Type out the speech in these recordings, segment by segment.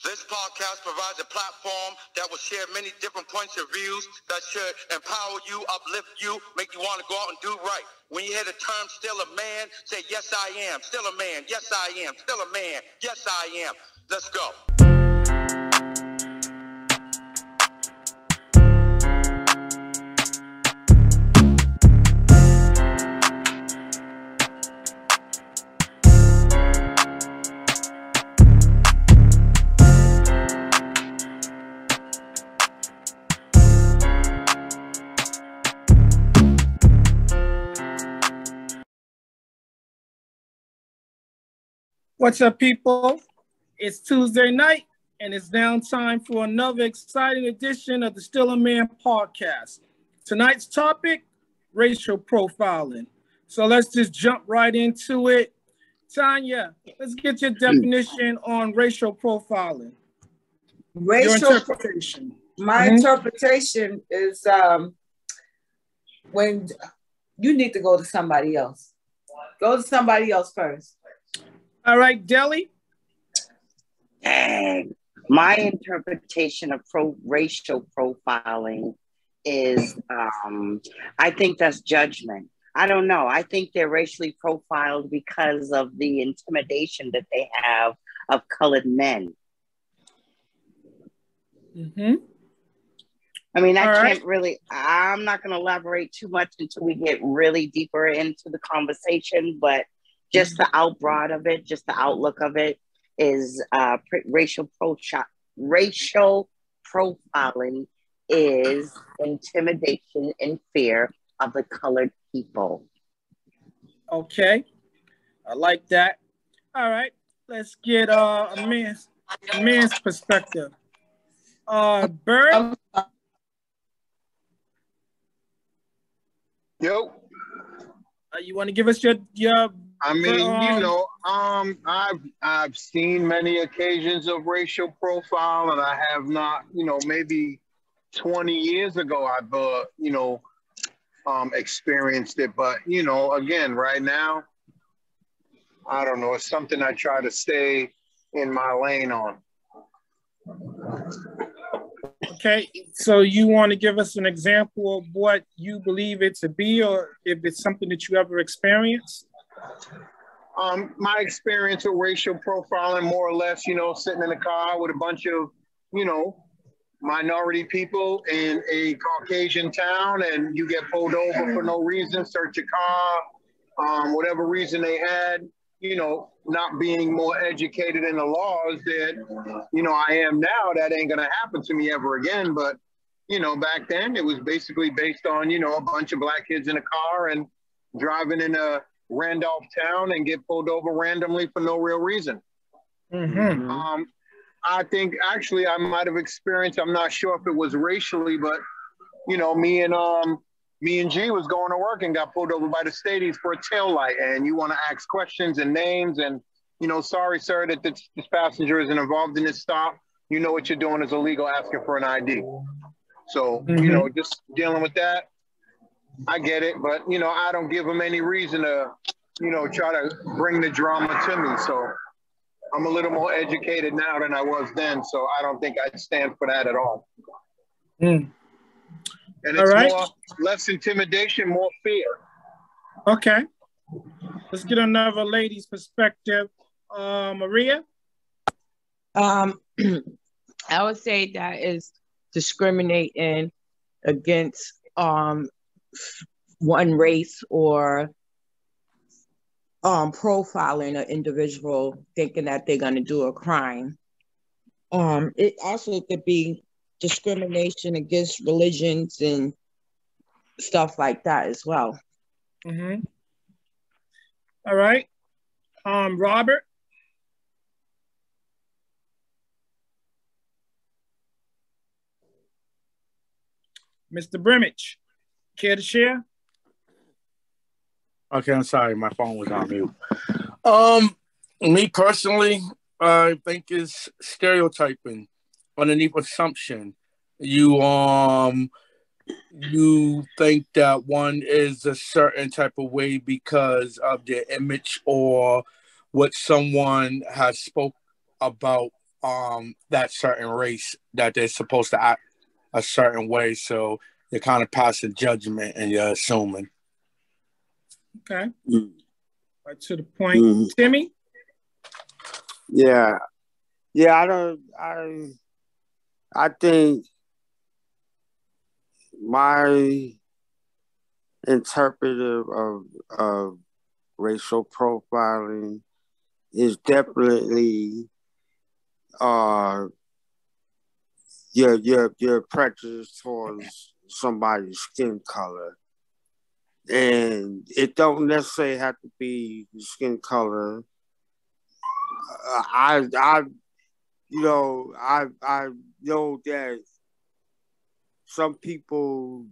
This podcast provides a platform that will share many different points of views that should empower you, uplift you, make you want to go out and do right. When you hear the term still a man, say, yes, I am. Still a man. Yes, I am. Still a man. Yes, I am. Let's go. What's up, people? It's Tuesday night, and it's now time for another exciting edition of the Still a Man podcast. Tonight's topic, racial profiling. So let's just jump right into it. Tanya, let's get your definition on racial profiling. Your interpretation. My interpretation is when you need to go to somebody else. Go to somebody else first. All right, Deli. My interpretation of racial profiling is, I think that's judgment. I don't know. I think they're racially profiled because of the intimidation that they have of colored men. Mm-hmm. I mean, I'm not going to elaborate too much until we get really deeper into the conversation, but just the outbroad of it, just the outlook of it is racial profiling is intimidation and fear of the colored people. Okay, I like that. All right, let's get a man's perspective. Bird. Yo. You want to give us your I mean, I've seen many occasions of racial profile, and I have not, maybe 20 years ago I've, experienced it. But, again, right now, I don't know. It's something I try to stay in my lane on. Okay, so you want to give us an example of what you believe it to be, or if it's something that you ever experienced? My experience with racial profiling, more or less, sitting in a car with a bunch of, minority people in a Caucasian town, and you get pulled over for no reason, search your car, whatever reason they had, not being more educated in the laws that, I am now, that ain't going to happen to me ever again. But, back then it was basically based on, a bunch of black kids in a car and driving in a Randolph town and get pulled over randomly for no real reason. Mm-hmm. I think actually I might have experienced, I'm not sure if it was racially, but, me and G was going to work and got pulled over by the Stadies for a tail light, and you want to ask questions and names and, sorry, sir, that this passenger isn't involved in this stop. You know what you're doing is illegal, asking for an ID. So, just dealing with that, I get it. But, I don't give them any reason to, try to bring the drama to me. So I'm a little more educated now than I was then. So I don't think I'd stand for that at all. Mm. And it's less intimidation, more fear. Okay. Let's get another lady's perspective. Maria? I would say that is discriminating against one race or profiling an individual thinking that they're going to do a crime. It also could be discrimination against religions and stuff like that as well. Mm-hmm. All right. Robert? Mr. Brimage, care to share? Okay, I'm sorry, my phone was on mute. Me personally, I think it's stereotyping underneath assumption. You think that one is a certain type of way because of their image or what someone has spoke about that certain race that they're supposed to act a certain way. So you're kind of passing judgment and you're assuming. Okay. Mm. Right to the point. Timmy? Yeah. I think my interpretive of racial profiling is definitely your prejudice towards somebody's skin color. And it don't necessarily have to be skin color. I know that some people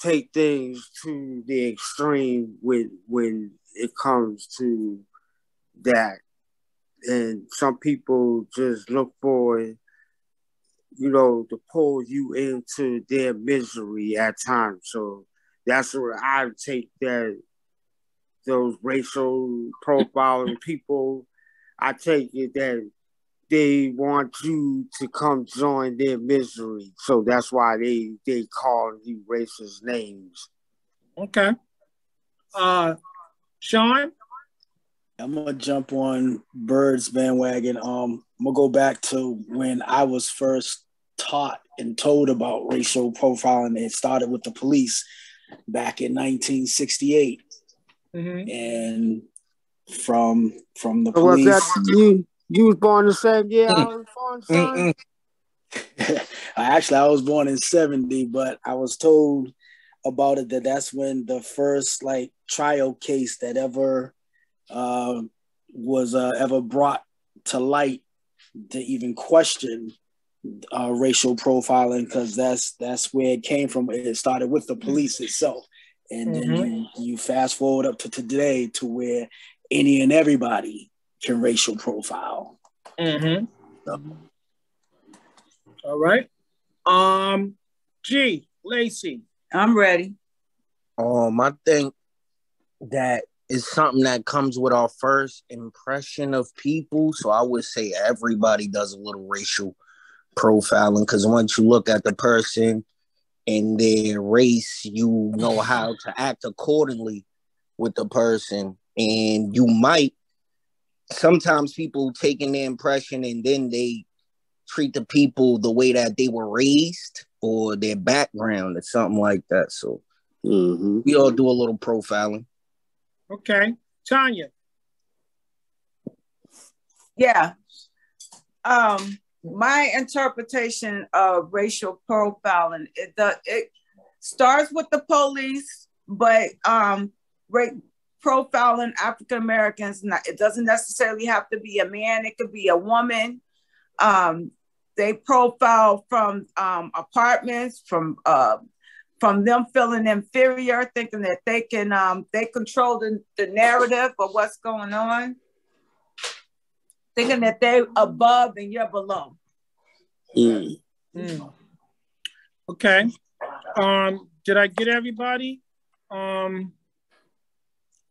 take things to the extreme when it comes to that. And some people just look for, to pull you into their misery at times. So that's where I take that, those racial profiling people, I take it that they want you to come join their misery. So that's why they call you racist names. Okay. Sean? I'm gonna jump on Bird's bandwagon. I'm gonna go back to when I was first taught and told about racial profiling. It started with the police back in 1968, and from the police. Was that you was born the same year I was born, son? Actually, I was born in 70, but I was told about it that's when the first trial case that ever was ever brought to light to even question racial profiling, because that's where it came from. It started with the police itself, and then you fast forward up to today to where any and everybody can racial profile. So. All right. G, Lacey. I'm ready. I think that is something that comes with our first impression of people. So I would say everybody does a little racial profiling, because once you look at the person and their race, you know how to act accordingly with the person. And you might, sometimes people taking their impression and then they treat the people the way that they were raised or their background or something like that. So we all do a little profiling. Okay. Tanya. Yeah. My interpretation of racial profiling, it starts with the police, but profiling African Americans, it doesn't necessarily have to be a man, it could be a woman. They profile from apartments, from them feeling inferior, thinking that they can they control the narrative of what's going on, thinking that they're above and you're below. Okay. Did I get everybody?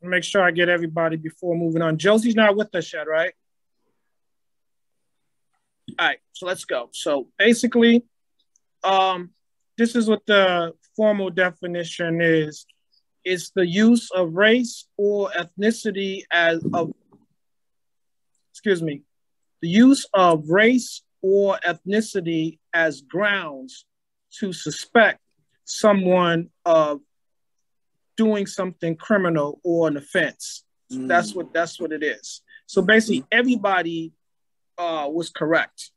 Make sure I get everybody before moving on. Josie's not with us yet, right? All right, so let's go. So basically, this is what the formal definition is. It's the use of race or ethnicity the use of race or ethnicity as grounds to suspect someone of doing something criminal or an offense. So that's what it is. So basically, everybody was correct.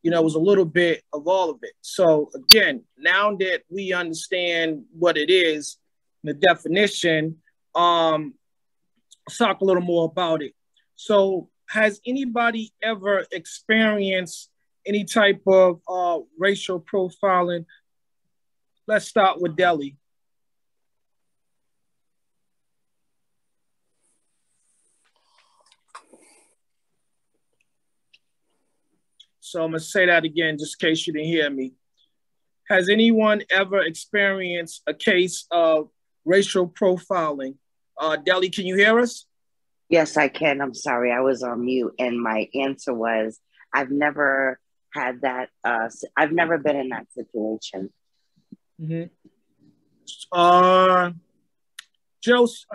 It was a little bit of all of it. So again, now that we understand what it is, the definition, let's talk a little more about it. So has anybody ever experienced any type of racial profiling? Let's start with Deli. So I'm going to say that again, just in case you didn't hear me. Has anyone ever experienced a case of racial profiling? Deli, can you hear us? Yes, I can. I'm sorry, I was on mute, and my answer was I've never had that. I've never been in that situation. Mm-hmm.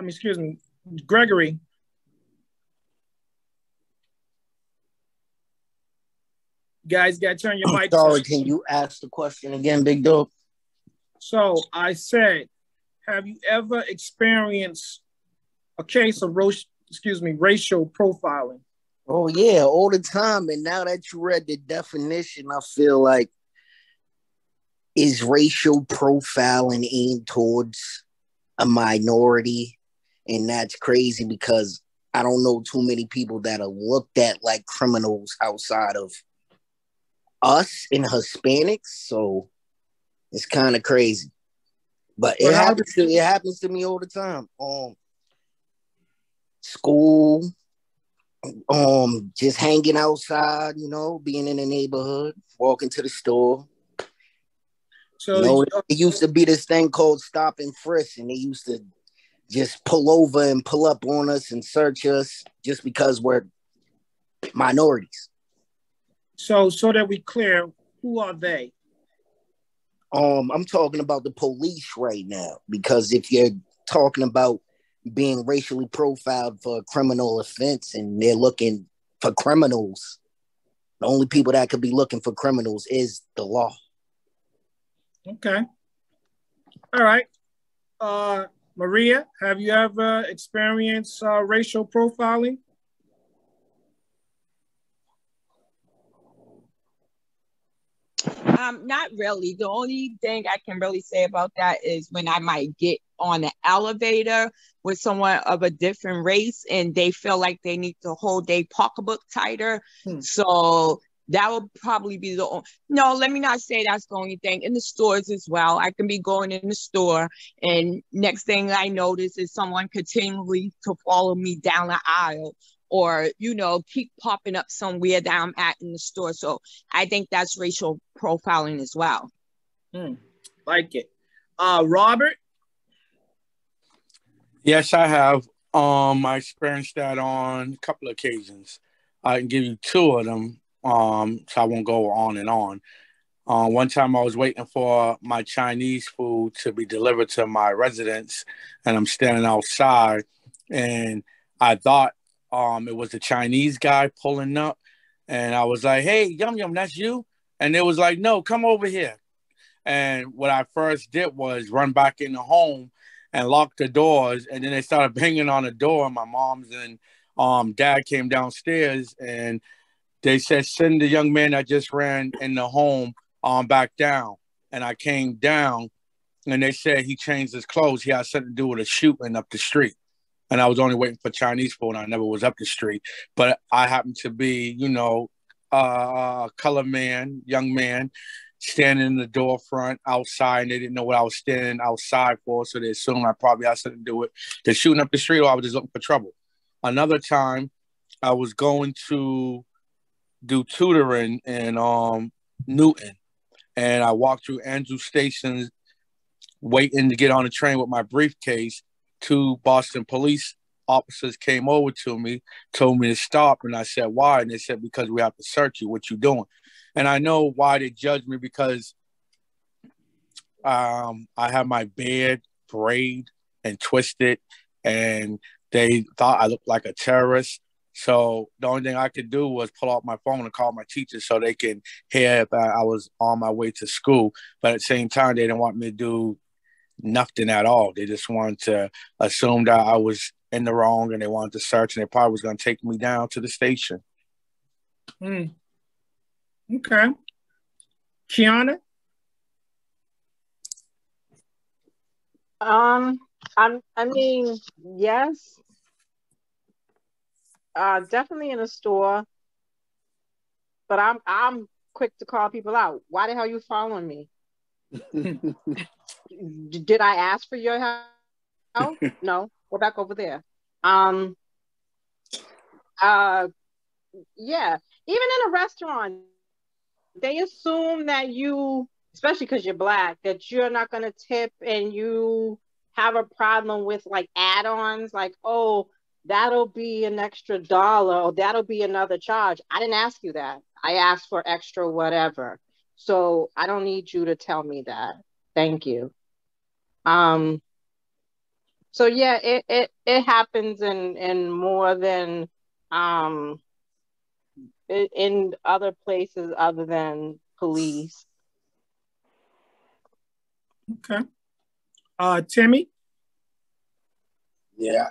Excuse me, Gregory. Guys, got to turn your mic. Sorry, can you ask the question again, big dog? So I said, have you ever experienced a case of racial profiling? Oh yeah, all the time. And now that you read the definition, I feel like is racial profiling aimed towards a minority, and that's crazy because I don't know too many people that are looked at like criminals outside of us and Hispanics, so it's kind of crazy. But it happens to me all the time. School, just hanging outside, being in the neighborhood, walking to the store. So it used to be this thing called stop and frisk, and they used to just pull over and pull up on us and search us just because we're minorities. So that we clear, who are they? I'm talking about the police right now, because if you're talking about being racially profiled for a criminal offense and they're looking for criminals, the only people that could be looking for criminals is the law. Okay. All right. Maria, have you ever experienced racial profiling? Not really. The only thing I can really say about that is when I might get on an elevator with someone of a different race and they feel like they need to hold their pocketbook tighter. So that would probably be the only. No, let me not say that's the only thing. In the stores as well, I can be going in the store and next thing I notice is someone continually to follow me down the aisle, or, keep popping up somewhere that I'm at in the store. So I think that's racial profiling as well. Like it. Robert? Yes, I have. I experienced that on a couple of occasions. I can give you two of them, so I won't go on and on. One time I was waiting for my Chinese food to be delivered to my residence, and I'm standing outside, and I thought it was the Chinese guy pulling up, and I was like, "Hey, Yum Yum, that's you?" And it was like, "No, come over here." And what I first did was run back in the home and lock the doors, and then they started banging on the door. My mom's and dad came downstairs, and they said, "Send the young man that just ran in the home back down." And I came down, and they said he changed his clothes. He had something to do with a shooting up the street. And I was only waiting for Chinese food, and I never was up the street. But I happened to be, a color man, young man, standing in the door front outside, and they didn't know what I was standing outside for, so they assumed I probably had something to do with the shooting up the street, or I was just looking for trouble. Another time, I was going to do tutoring in Newton, and I walked through Andrew Station waiting to get on the train with my briefcase. Two Boston police officers came over to me, told me to stop, and I said, "Why?" And they said, "Because we have to search you. What you doing?" And I know why they judged me, because I have my beard braid and twisted, and they thought I looked like a terrorist. So the only thing I could do was pull out my phone and call my teacher so they can hear if I was on my way to school. But at the same time, they didn't want me to do nothing at all. They just wanted to assume that I was in the wrong, and they wanted to search, and they probably was going to take me down to the station. Okay. Kiana? I mean, yes. Definitely in a store. But I'm quick to call people out. Why the hell are you following me? Did I ask for your help? No. Go back over there. Yeah. Even in a restaurant, they assume that you, especially because you're Black, that you're not gonna tip, and you have a problem with like add-ons, like, oh, that'll be an extra dollar or that'll be another charge. I didn't ask you that. I asked for extra whatever. So I don't need you to tell me that. Thank you. So yeah, it happens in more than in other places other than police. Okay. Timmy? Yeah.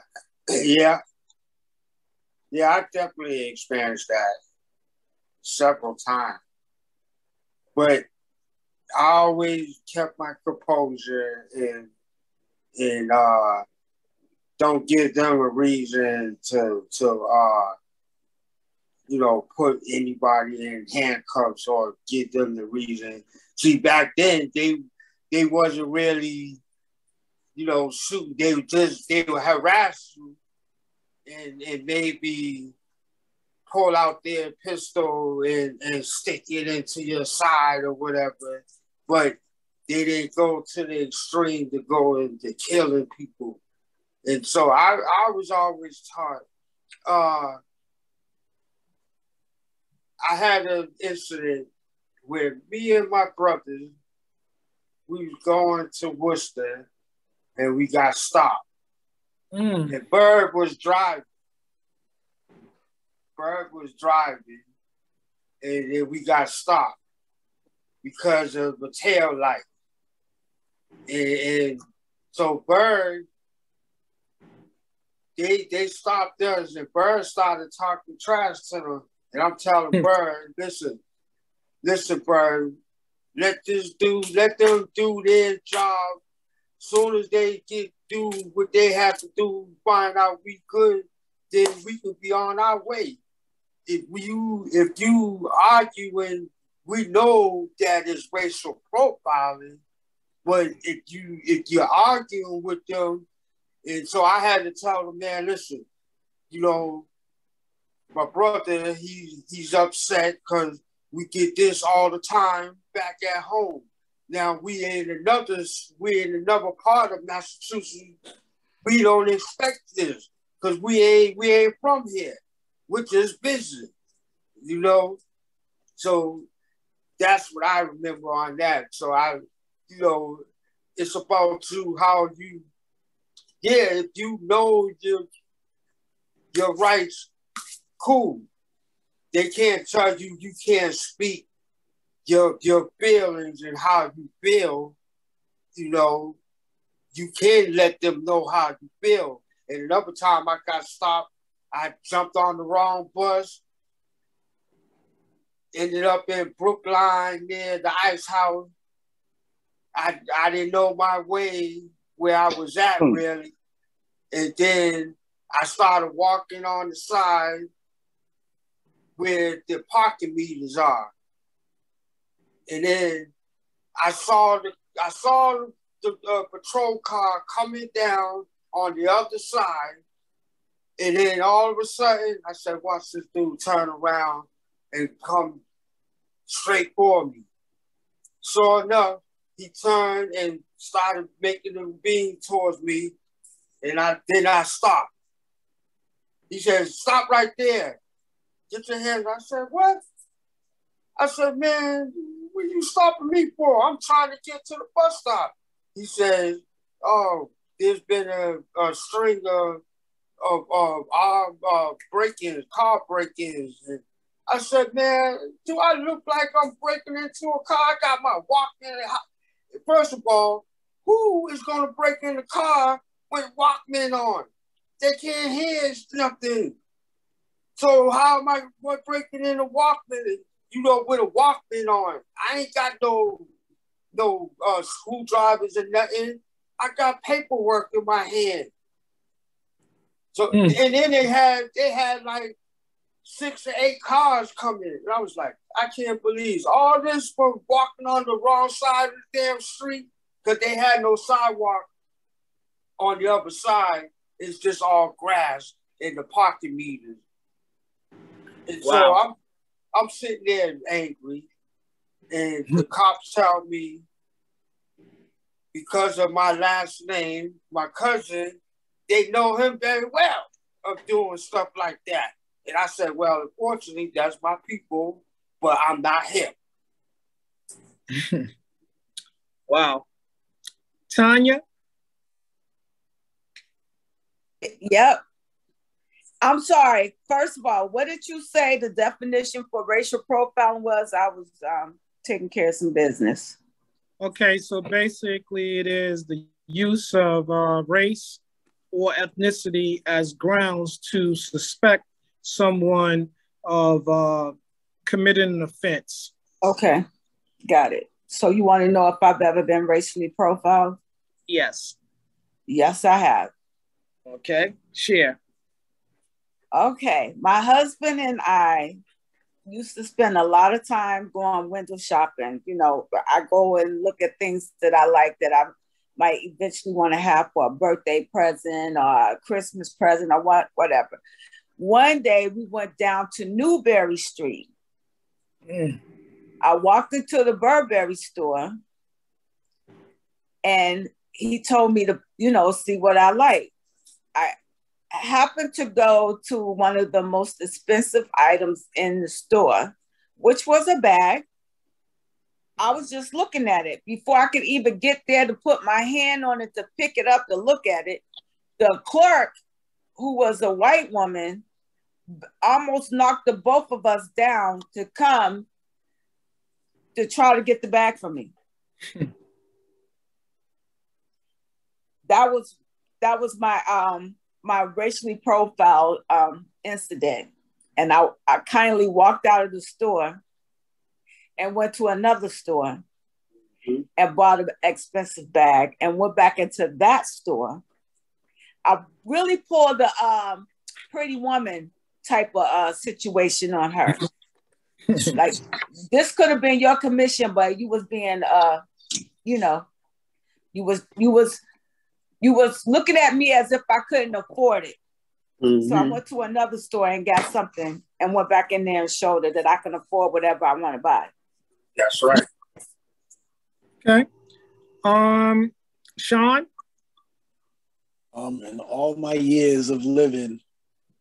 I definitely experienced that several times. But I always kept my composure and don't give them a reason to put anybody in handcuffs or give them the reason. See, back then they wasn't really, shooting. They would harass you and maybe pull out their pistol and stick it into your side or whatever. But they didn't go to the extreme to go into killing people. And so I was always taught. I had an incident where me and my brothers, we was going to Worcester and we got stopped. And Bird was driving. And then we got stopped because of the tail light. And so Bird, they stopped us and Bird started talking trash to them. And I'm telling Bird, listen, Bird, let them do their job. Soon as they do what they have to do, find out we good, then we could be on our way. If you arguing, we know that it's racial profiling, but if you're arguing with them, and so I had to tell them, man, listen, my brother, he's upset because we get this all the time back at home. Now we in another part of Massachusetts. We don't expect this because we ain't from here. We're just busy, So that's what I remember on that. So it's about how you, if you know your rights, cool. They can't tell you can't speak your feelings and how you feel. You can let them know how you feel. And another time I got stopped, I jumped on the wrong bus, ended up in Brookline near the Ice House. I didn't know my way where I was at really. And then I started walking on the side where the parking meters are. And then I saw the patrol car coming down on the other side. And then all of a sudden, I said, watch this dude turn around and come straight for me. Sure enough, he turned and started making a beam towards me. And then I stopped. He said, stop right there. Get your hands. I said, what? I said, man, what are you stopping me for? I'm trying to get to the bus stop. He said, oh, there's been a string of break-ins, car break-ins. And I said, man, do I look like I'm breaking into a car? I got my Walkman. First of all, who is going to break in the car with Walkman on? They can't hear nothing. So how am I breaking in a Walkman, with a Walkman on? I ain't got no screwdrivers and nothing. I got paperwork in my hand. So and then they had like 6 or 8 cars coming. And I was like, I can't believe all this for walking on the wrong side of the damn street because they had no sidewalk on the other side. It's just all grass and the parking meters. And so I'm sitting there angry, and the cops tell me because of my last name, my cousin, they know him very well. of doing stuff like that. And I said, well, unfortunately, that's my people, but I'm not him. Wow. Tanya? Yep. I'm sorry. First of all, what did you say the definition for racial profiling was? I was taking care of some business. Okay, so basically it is the use of race or ethnicity as grounds to suspect someone of committing an offense. Okay, got it. So you want to know if I've ever been racially profiled? Yes. Yes, I have. Okay, share. Okay, my husband and I used to spend a lot of time going window shopping. You know, I go and look at things that I like that I might eventually want to have for a birthday present or a Christmas present or whatever. One day we went down to Newberry Street. I walked into the Burberry store and he told me to, see what I like. I happened to go to one of the most expensive items in the store, which was a bag. I was just looking at it. Before I could even get there to put my hand on it to pick it up to look at it, the clerk, who was a white woman, almost knocked the both of us down to come to try to get the bag from me. That was my my racially profiled incident. And I kindly walked out of the store and went to another store and bought an expensive bag and went back into that store. I really pulled the pretty woman type of situation on her. Like, this could have been your commission, but you was being, you was looking at me as if I couldn't afford it. So I went to another store and got something and went back in there and showed her that I can afford whatever I want to buy. That's right. Okay. Sean? In all my years of living,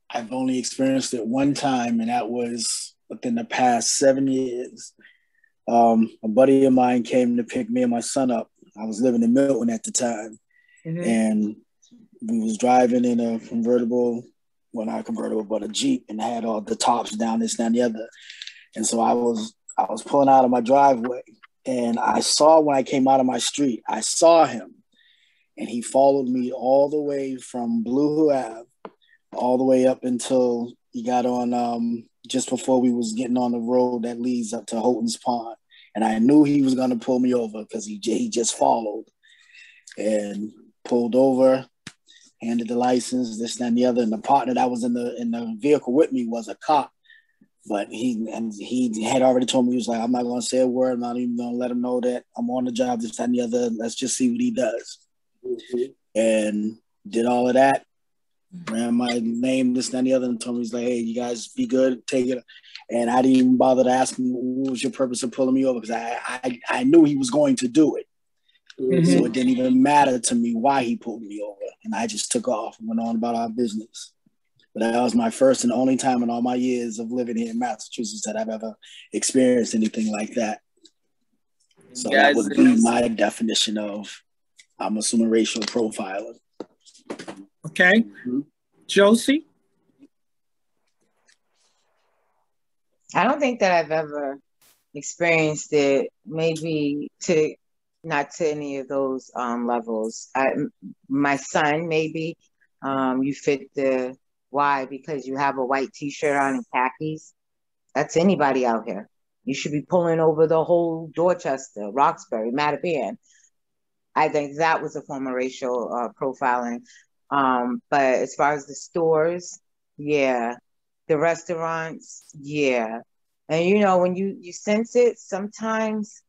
I've only experienced it one time, and that was within the past 7 years. A buddy of mine came to pick me and my son up. I was living in Milton at the time. And we was driving in a convertible, well, not a convertible, but a Jeep, and had all the tops down, this, down, the other. And so I was pulling out of my driveway, and I saw, when I came out of my street, I saw him, and he followed me all the way from Blue Ave, all the way up until he got on, just before we was getting on the road that leads up to Houghton's Pond. And I knew he was going to pull me over because he just followed and pulled over, handed the license, this, that, and the other. And the partner that was in the vehicle with me was a cop. But he had already told me, he was like, I'm not going to say a word. I'm not even going to let him know that I'm on the job, this, that, and the other. Let's just see what he does. And did all of that. Ran my name, this, that, and the other, and told me, he's like, hey, you guys be good, take it. And I didn't even bother to ask him, what was your purpose of pulling me over? Because I knew he was going to do it. So it didn't even matter to me why he pulled me over. And I just took off and went on about our business. But that was my first and only time in all my years of living here in Massachusetts that I've ever experienced anything like that. So that would be my definition of, I'm assuming, racial profiling. Okay. Josie? I don't think that I've ever experienced it, maybe not to any of those levels. My son, maybe, you fit the why because you have a white t-shirt on and khakis. That's anybody out here. You should be pulling over the whole Dorchester, Roxbury, Mattapan. I think that was a form of racial profiling. But as far as the stores, yeah. The restaurants, yeah. And when you sense it, sometimes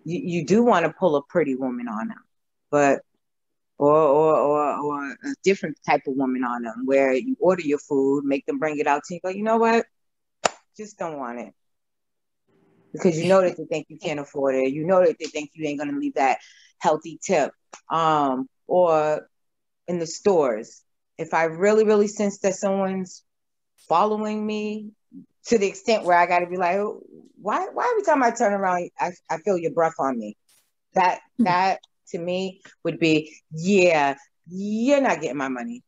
you do want to pull a pretty woman on them, but or a different type of woman on them, where you order your food, make them bring it out to you, but you know what? Just don't want it. Because you know that they think you can't afford it. You know that they think you ain't gonna leave that healthy tip. Or in the stores, If I really, really sense that someone's following me to the extent where I got to be like, oh, why every time I turn around, I feel your breath on me. That to me would be, yeah, you're not getting my money.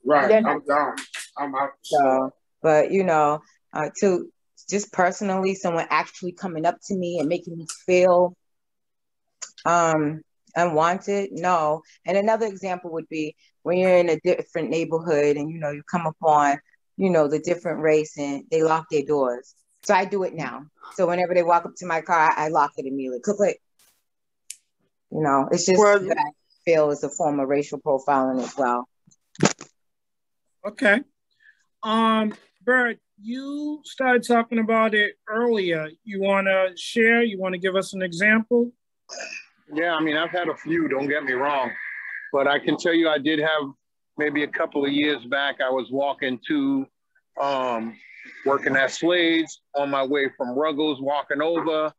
Right. I'm done. I'm out. So, but you know, to just personally, someone actually coming up to me and making me feel unwanted, no. And another example would be when you're in a different neighborhood and you know you come upon, you know, the different race and they lock their doors. So I do it now. So whenever they walk up to my car, I lock it immediately. Click. You know, it's just that I feel is a form of racial profiling as well. Okay. Bert, you started talking about it earlier. You want to share? You want to give us an example? Yeah, I mean, I've had a few, don't get me wrong. But I can tell you I did have maybe a couple of years back, I was walking to working at Slade's on my way from Ruggles, walking over.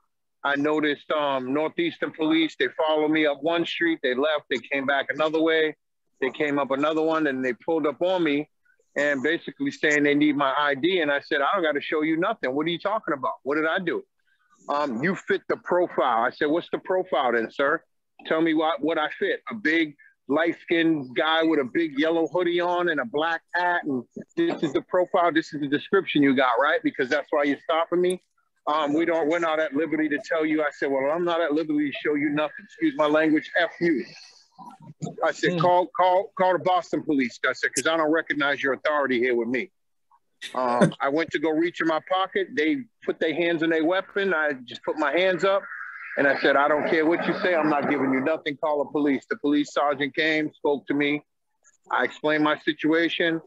I noticed Northeastern police, they followed me up one street, they left, they came back another way, they came up another one, and they pulled up on me and basically saying they need my ID. And I said, I don't got to show you nothing. What are you talking about? What did I do? You fit the profile. I said, what's the profile then, sir? Tell me what I fit. A big light-skinned guy with a big yellow hoodie on and a black hat. And this is the profile. This is the description you got, right? Because that's why you're stopping me. We're not at liberty to tell you. I said, well, I'm not at liberty to show you nothing. Excuse my language, F you. I said, call the Boston police. I said, because I don't recognize your authority here with me. I went to go reach in my pocket. They put their hands on their weapon. I just put my hands up and I said, I don't care what you say. I'm not giving you nothing. Call the police. The police sergeant came, spoke to me. I explained my situation.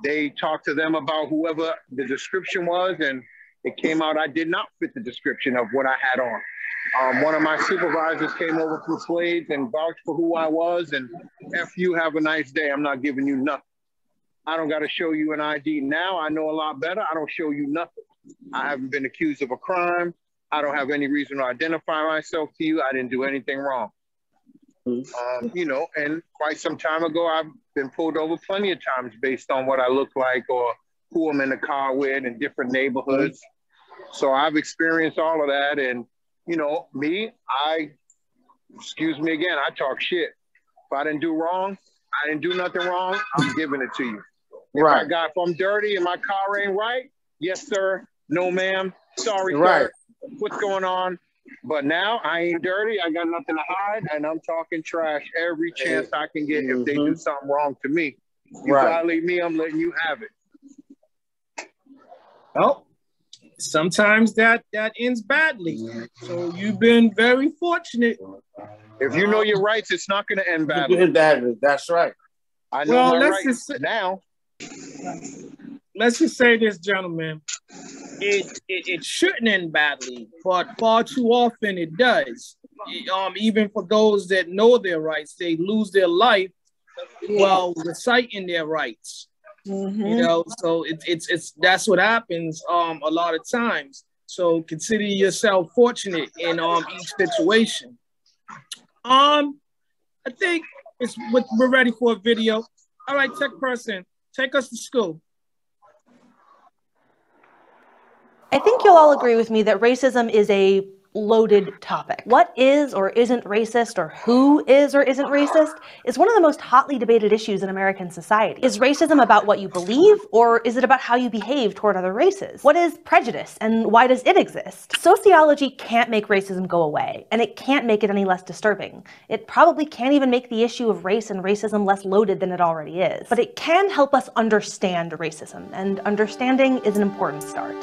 They talked to them about whoever the description was, and it came out I did not fit the description of what I had on. One of my supervisors came over from Slade's and vouched for who I was, and F you, have a nice day. I'm not giving you nothing. I don't got to show you an ID. Now I know a lot better. I don't show you nothing. I haven't been accused of a crime. I don't have any reason to identify myself to you. I didn't do anything wrong. You know, and quite some time ago, I've been pulled over plenty of times based on what I look like or who I'm in the car with in different neighborhoods. So I've experienced all of that. And, you know, excuse me again, I talk shit. If I didn't do wrong, I didn't do nothing wrong, I'm giving it to you. If I'm dirty and my car ain't right, yes, sir. No, ma'am. Sorry, sir. What's going on? But now I ain't dirty. I got nothing to hide, and I'm talking trash every chance I can get if they do something wrong to me. You violate me, I'm letting you have it. Well, sometimes that ends badly. So you've been very fortunate. If you know your rights, it's not going to end badly. That's right. I know my rights now. Let's just say this, gentlemen. It shouldn't end badly, but far too often it does. Even for those that know their rights, they lose their life while reciting their rights. You know, so it's that's what happens a lot of times. So consider yourself fortunate in each situation. I think we're ready for a video. All right, tech person, take us to school. I think you'll all agree with me that racism is a loaded topic. What is or isn't racist, or who is or isn't racist, is one of the most hotly debated issues in American society. Is racism about what you believe, or is it about how you behave toward other races? What is prejudice, and why does it exist? Sociology can't make racism go away, and it can't make it any less disturbing. It probably can't even make the issue of race and racism less loaded than it already is. But it can help us understand racism, and understanding is an important start.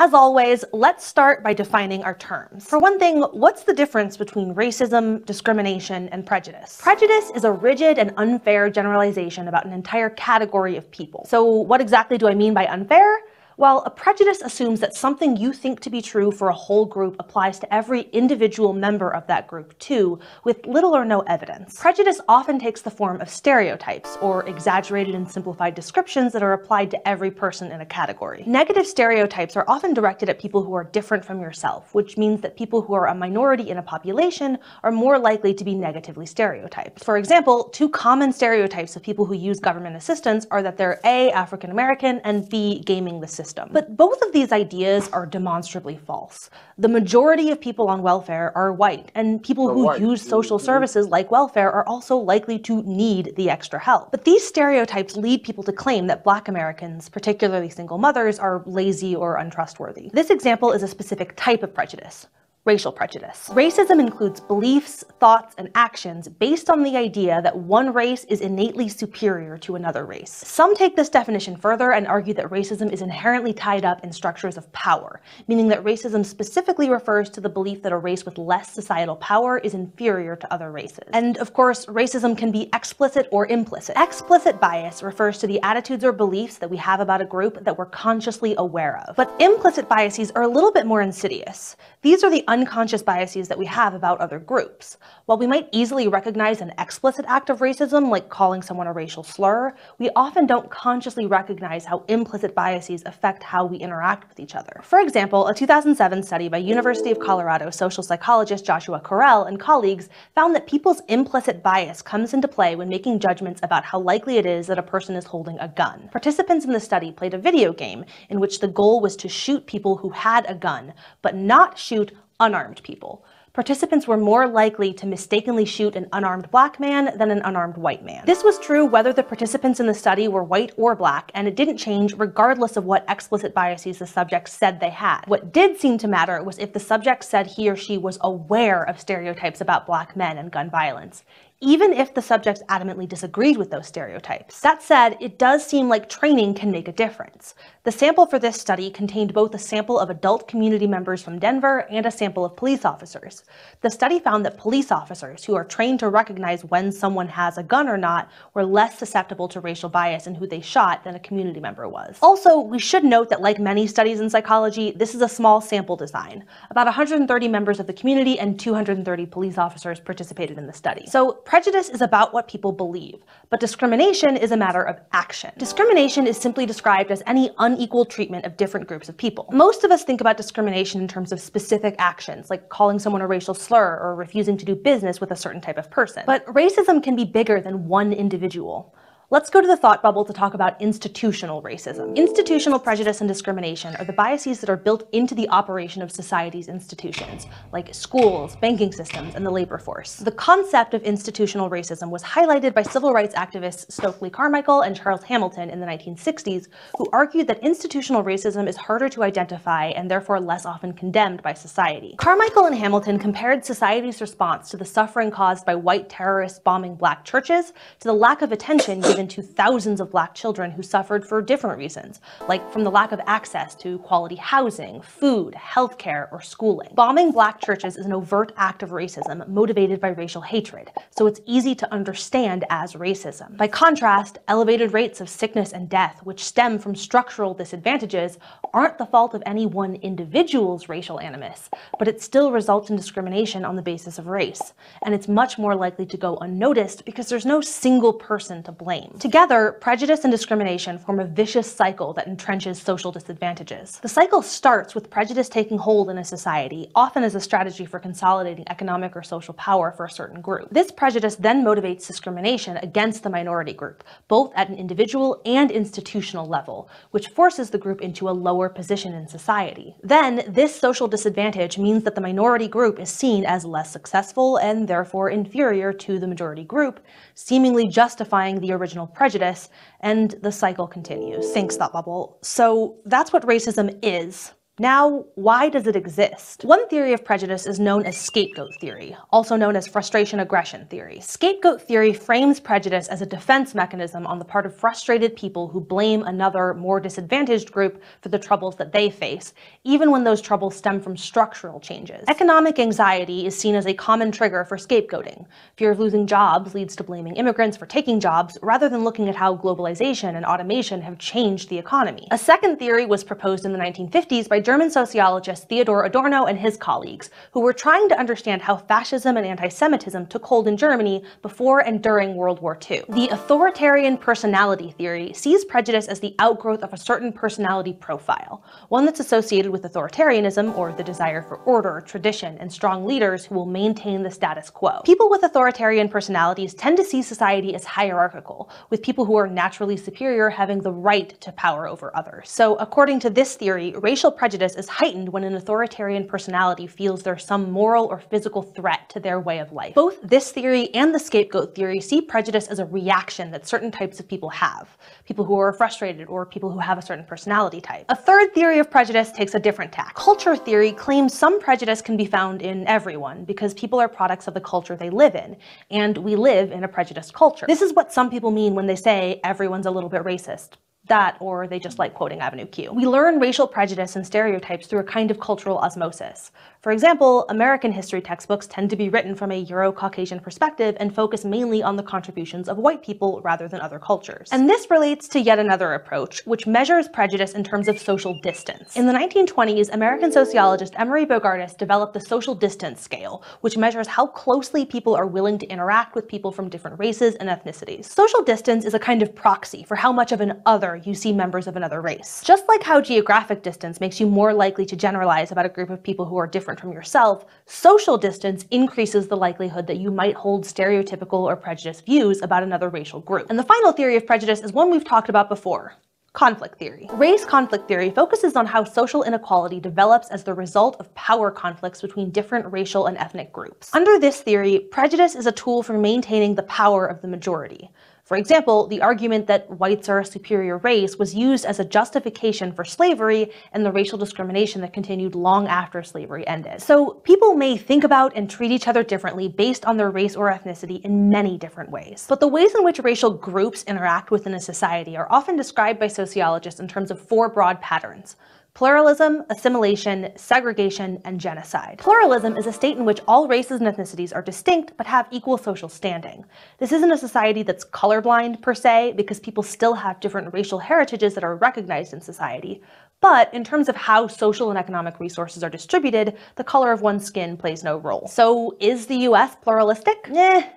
As always, let's start by defining our terms. For one thing, what's the difference between racism, discrimination, and prejudice? Prejudice is a rigid and unfair generalization about an entire category of people. So what exactly do I mean by unfair? While a prejudice assumes that something you think to be true for a whole group applies to every individual member of that group too, with little or no evidence. Prejudice often takes the form of stereotypes, or exaggerated and simplified descriptions that are applied to every person in a category. Negative stereotypes are often directed at people who are different from yourself, which means that people who are a minority in a population are more likely to be negatively stereotyped. For example, two common stereotypes of people who use government assistance are that they're A, African American, and B, gaming the system. But both of these ideas are demonstrably false. The majority of people on welfare are white, and people who use social services like welfare are also likely to need the extra help. But these stereotypes lead people to claim that Black Americans, particularly single mothers, are lazy or untrustworthy. This example is a specific type of prejudice: racial prejudice. Racism includes beliefs, thoughts, and actions based on the idea that one race is innately superior to another race. Some take this definition further and argue that racism is inherently tied up in structures of power, meaning that racism specifically refers to the belief that a race with less societal power is inferior to other races. And of course, racism can be explicit or implicit. Explicit bias refers to the attitudes or beliefs that we have about a group that we're consciously aware of. But implicit biases are a little bit more insidious. These are the unconscious biases that we have about other groups. While we might easily recognize an explicit act of racism, like calling someone a racial slur, we often don't consciously recognize how implicit biases affect how we interact with each other. For example, a 2007 study by University of Colorado social psychologist Joshua Correll and colleagues found that people's implicit bias comes into play when making judgments about how likely it is that a person is holding a gun. Participants in the study played a video game in which the goal was to shoot people who had a gun, but not shoot unarmed people. Participants were more likely to mistakenly shoot an unarmed Black man than an unarmed white man. This was true whether the participants in the study were white or Black, and it didn't change regardless of what explicit biases the subjects said they had. What did seem to matter was if the subject said he or she was aware of stereotypes about Black men and gun violence, even if the subjects adamantly disagreed with those stereotypes. That said, it does seem like training can make a difference. The sample for this study contained both a sample of adult community members from Denver and a sample of police officers. The study found that police officers, who are trained to recognize when someone has a gun or not, were less susceptible to racial bias in who they shot than a community member was. Also, we should note that like many studies in psychology, this is a small sample design. About 130 members of the community and 230 police officers participated in the study. So prejudice is about what people believe, but discrimination is a matter of action. Discrimination is simply described as any unequal treatment of different groups of people. Most of us think about discrimination in terms of specific actions, like calling someone a racial slur or refusing to do business with a certain type of person. But racism can be bigger than one individual. Let's go to the thought bubble to talk about institutional racism. Institutional prejudice and discrimination are the biases that are built into the operation of society's institutions, like schools, banking systems, and the labor force. The concept of institutional racism was highlighted by civil rights activists Stokely Carmichael and Charles Hamilton in the 1960s, who argued that institutional racism is harder to identify and therefore less often condemned by society. Carmichael and Hamilton compared society's response to the suffering caused by white terrorists bombing Black churches to the lack of attention given to thousands of Black children who suffered for different reasons, like from the lack of access to quality housing, food, healthcare, or schooling. Bombing Black churches is an overt act of racism motivated by racial hatred, so it's easy to understand as racism. By contrast, elevated rates of sickness and death, which stem from structural disadvantages, aren't the fault of any one individual's racial animus, but it still results in discrimination on the basis of race, and it's much more likely to go unnoticed because there's no single person to blame. Together, prejudice and discrimination form a vicious cycle that entrenches social disadvantages. The cycle starts with prejudice taking hold in a society, often as a strategy for consolidating economic or social power for a certain group. This prejudice then motivates discrimination against the minority group, both at an individual and institutional level, which forces the group into a lower position in society. Then, this social disadvantage means that the minority group is seen as less successful and therefore inferior to the majority group, seemingly justifying the original prejudice, and the cycle continues. Thanks, Thought Bubble. So that's what racism is, Now, why does it exist? One theory of prejudice is known as scapegoat theory, also known as frustration-aggression theory. Scapegoat theory frames prejudice as a defense mechanism on the part of frustrated people who blame another, more disadvantaged group for the troubles that they face, even when those troubles stem from structural changes. Economic anxiety is seen as a common trigger for scapegoating. Fear of losing jobs leads to blaming immigrants for taking jobs, rather than looking at how globalization and automation have changed the economy. A second theory was proposed in the 1950s by German sociologist Theodor Adorno and his colleagues, who were trying to understand how fascism and anti-Semitism took hold in Germany before and during World War II. The authoritarian personality theory sees prejudice as the outgrowth of a certain personality profile, one that's associated with authoritarianism, or the desire for order, tradition, and strong leaders who will maintain the status quo. People with authoritarian personalities tend to see society as hierarchical, with people who are naturally superior having the right to power over others. So, according to this theory, racial prejudice is heightened when an authoritarian personality feels there's some moral or physical threat to their way of life. Both this theory and the scapegoat theory see prejudice as a reaction that certain types of people have. People who are frustrated or people who have a certain personality type. A third theory of prejudice takes a different tack. Culture theory claims some prejudice can be found in everyone because people are products of the culture they live in, and we live in a prejudiced culture. This is what some people mean when they say everyone's a little bit racist. That, or they just like quoting Avenue Q. We learn racial prejudice and stereotypes through a kind of cultural osmosis. For example, American history textbooks tend to be written from a Euro-Caucasian perspective and focus mainly on the contributions of white people rather than other cultures. And this relates to yet another approach, which measures prejudice in terms of social distance. In the 1920s, American sociologist Emery Bogardus developed the social distance scale, which measures how closely people are willing to interact with people from different races and ethnicities. Social distance is a kind of proxy for how much of an other you see members of another race. Just like how geographic distance makes you more likely to generalize about a group of people who are different from yourself, social distance increases the likelihood that you might hold stereotypical or prejudiced views about another racial group. And the final theory of prejudice is one we've talked about before: conflict theory. Race conflict theory focuses on how social inequality develops as the result of power conflicts between different racial and ethnic groups. Under this theory, prejudice is a tool for maintaining the power of the majority. For example, the argument that whites are a superior race was used as a justification for slavery and the racial discrimination that continued long after slavery ended. So people may think about and treat each other differently based on their race or ethnicity in many different ways. But the ways in which racial groups interact within a society are often described by sociologists in terms of four broad patterns: pluralism, assimilation, segregation, and genocide. Pluralism is a state in which all races and ethnicities are distinct but have equal social standing. This isn't a society that's colorblind per se, because people still have different racial heritages that are recognized in society. But in terms of how social and economic resources are distributed, the color of one's skin plays no role. So is the US pluralistic?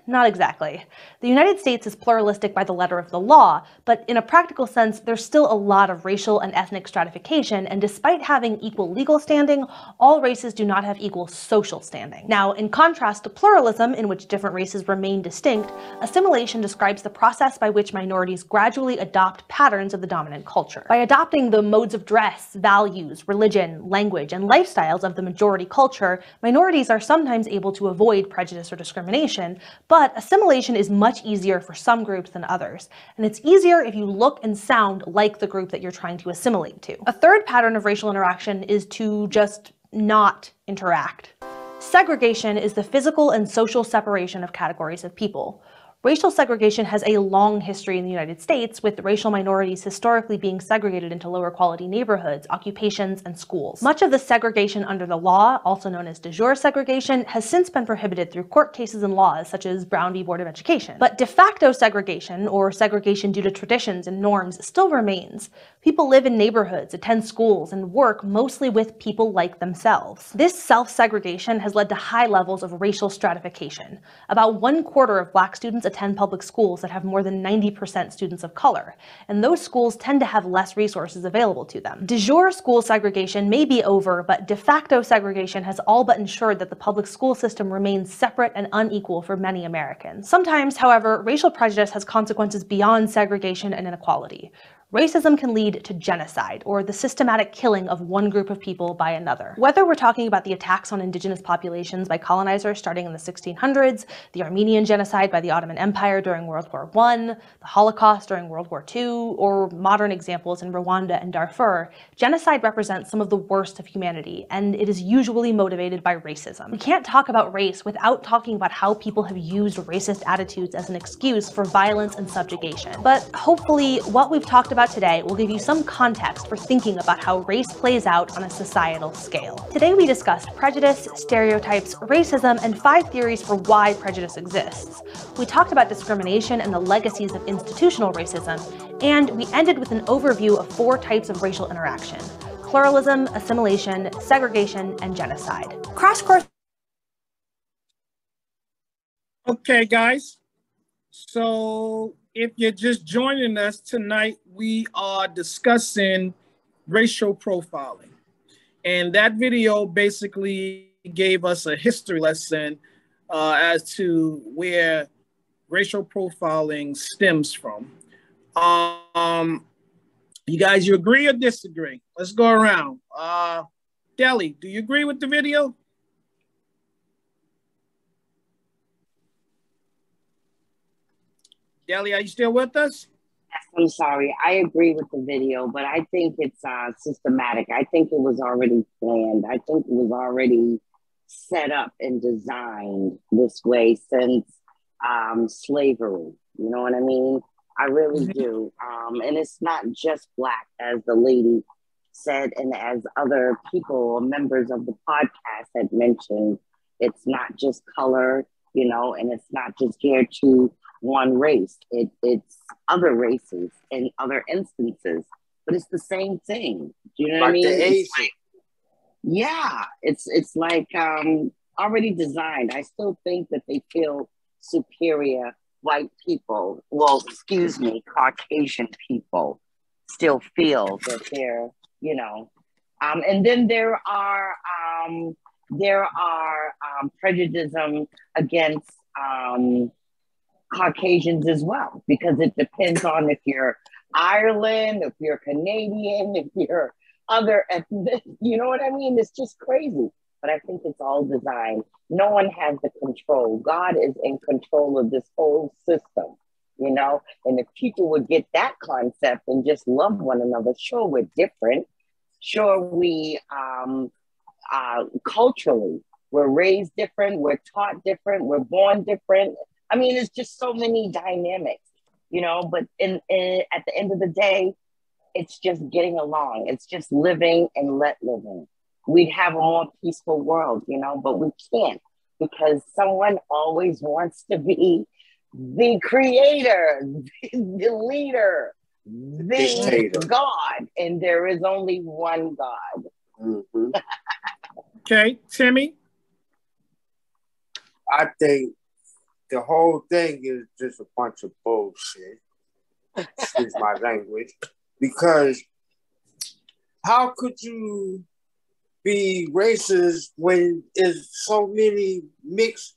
Not exactly. The United States is pluralistic by the letter of the law, but in a practical sense, there's still a lot of racial and ethnic stratification, and despite having equal legal standing, all races do not have equal social standing. Now, in contrast to pluralism, in which different races remain distinct, assimilation describes the process by which minorities gradually adopt patterns of the dominant culture. By adopting the modes of dress, values, religion, language, and lifestyles of the majority culture, minorities are sometimes able to avoid prejudice or discrimination, but assimilation is much easier for some groups than others, and it's easier if you look and sound like the group that you're trying to assimilate to. A third pattern of racial interaction is to just not interact. Segregation is the physical and social separation of categories of people. Racial segregation has a long history in the United States, with racial minorities historically being segregated into lower quality neighborhoods, occupations, and schools. Much of the segregation under the law, also known as de jure segregation, has since been prohibited through court cases and laws such as Brown v. Board of Education. But de facto segregation, or segregation due to traditions and norms, still remains. People live in neighborhoods, attend schools, and work mostly with people like themselves. This self-segregation has led to high levels of racial stratification. About 1/4 of Black students attend public schools that have more than 90% students of color, and those schools tend to have less resources available to them. De jure school segregation may be over, but de facto segregation has all but ensured that the public school system remains separate and unequal for many Americans. Sometimes, however, racial prejudice has consequences beyond segregation and inequality. Racism can lead to genocide, or the systematic killing of one group of people by another. Whether we're talking about the attacks on indigenous populations by colonizers starting in the 1600s, the Armenian genocide by the Ottoman Empire during World War I, the Holocaust during World War II, or modern examples in Rwanda and Darfur, genocide represents some of the worst of humanity, and it is usually motivated by racism. We can't talk about race without talking about how people have used racist attitudes as an excuse for violence and subjugation. But hopefully, what we've talked about today will give you some context for thinking about how race plays out on a societal scale. Today we discussed prejudice, stereotypes, racism, and 5 theories for why prejudice exists. We talked about discrimination and the legacies of institutional racism, and we ended with an overview of 4 types of racial interaction: pluralism, assimilation, segregation, and genocide. Crash course. Okay, guys. So if you're just joining us tonight, we are discussing racial profiling. And that video basically gave us a history lesson as to where racial profiling stems from. You guys, you agree or disagree? Let's go around. Deli, do you agree with the video? Deli, are you still with us? Yes, I'm sorry. I agree with the video, but I think it's systematic. I think it was already planned. I think it was already set up and designed this way since slavery. You know what I mean? I really do. And it's not just Black, as the lady said, and as other people, members of the podcast had mentioned. It's not just color, you know, and it's not just geared to one race. It's other races in other instances, but it's the same thing. Do you know what I mean? It's like already designed. I still think that they feel superior. White people, well, excuse me, Caucasian people still feel that they're, you know, and then there are prejudice against Caucasians as well, because it depends on if you're Ireland, if you're Canadian, if you're other ethnic, you know what I mean? It's just crazy. But I think it's all designed. No one has the control. God is in control of this whole system, you know? And if people would get that concept and just love one another, sure, we're different. Sure, we culturally, we're raised different, we're taught different, we're born different. I mean, it's just so many dynamics, you know, but at the end of the day, it's just getting along. It's just living and let living. We'd have a more peaceful world, you know, but we can't, because someone always wants to be the creator, the leader, the God, and there is only one God. Mm-hmm. Okay, Timmy? I think the whole thing is just a bunch of bullshit. Excuse my language. Because how could you be racist when there's so many mixed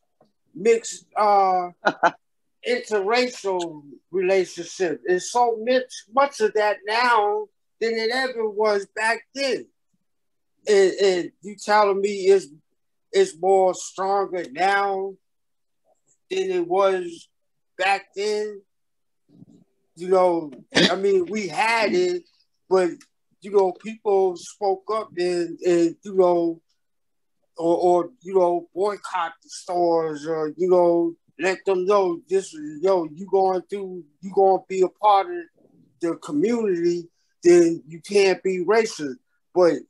interracial relationships? There's so much of that now than it ever was back then. And you telling me it's more stronger now than it was back then? You know, I mean, we had it, but you know, people spoke up and you know, or you know, boycott the stores, or you know, let them know this, you going to be a part of the community, then you can't be racist. But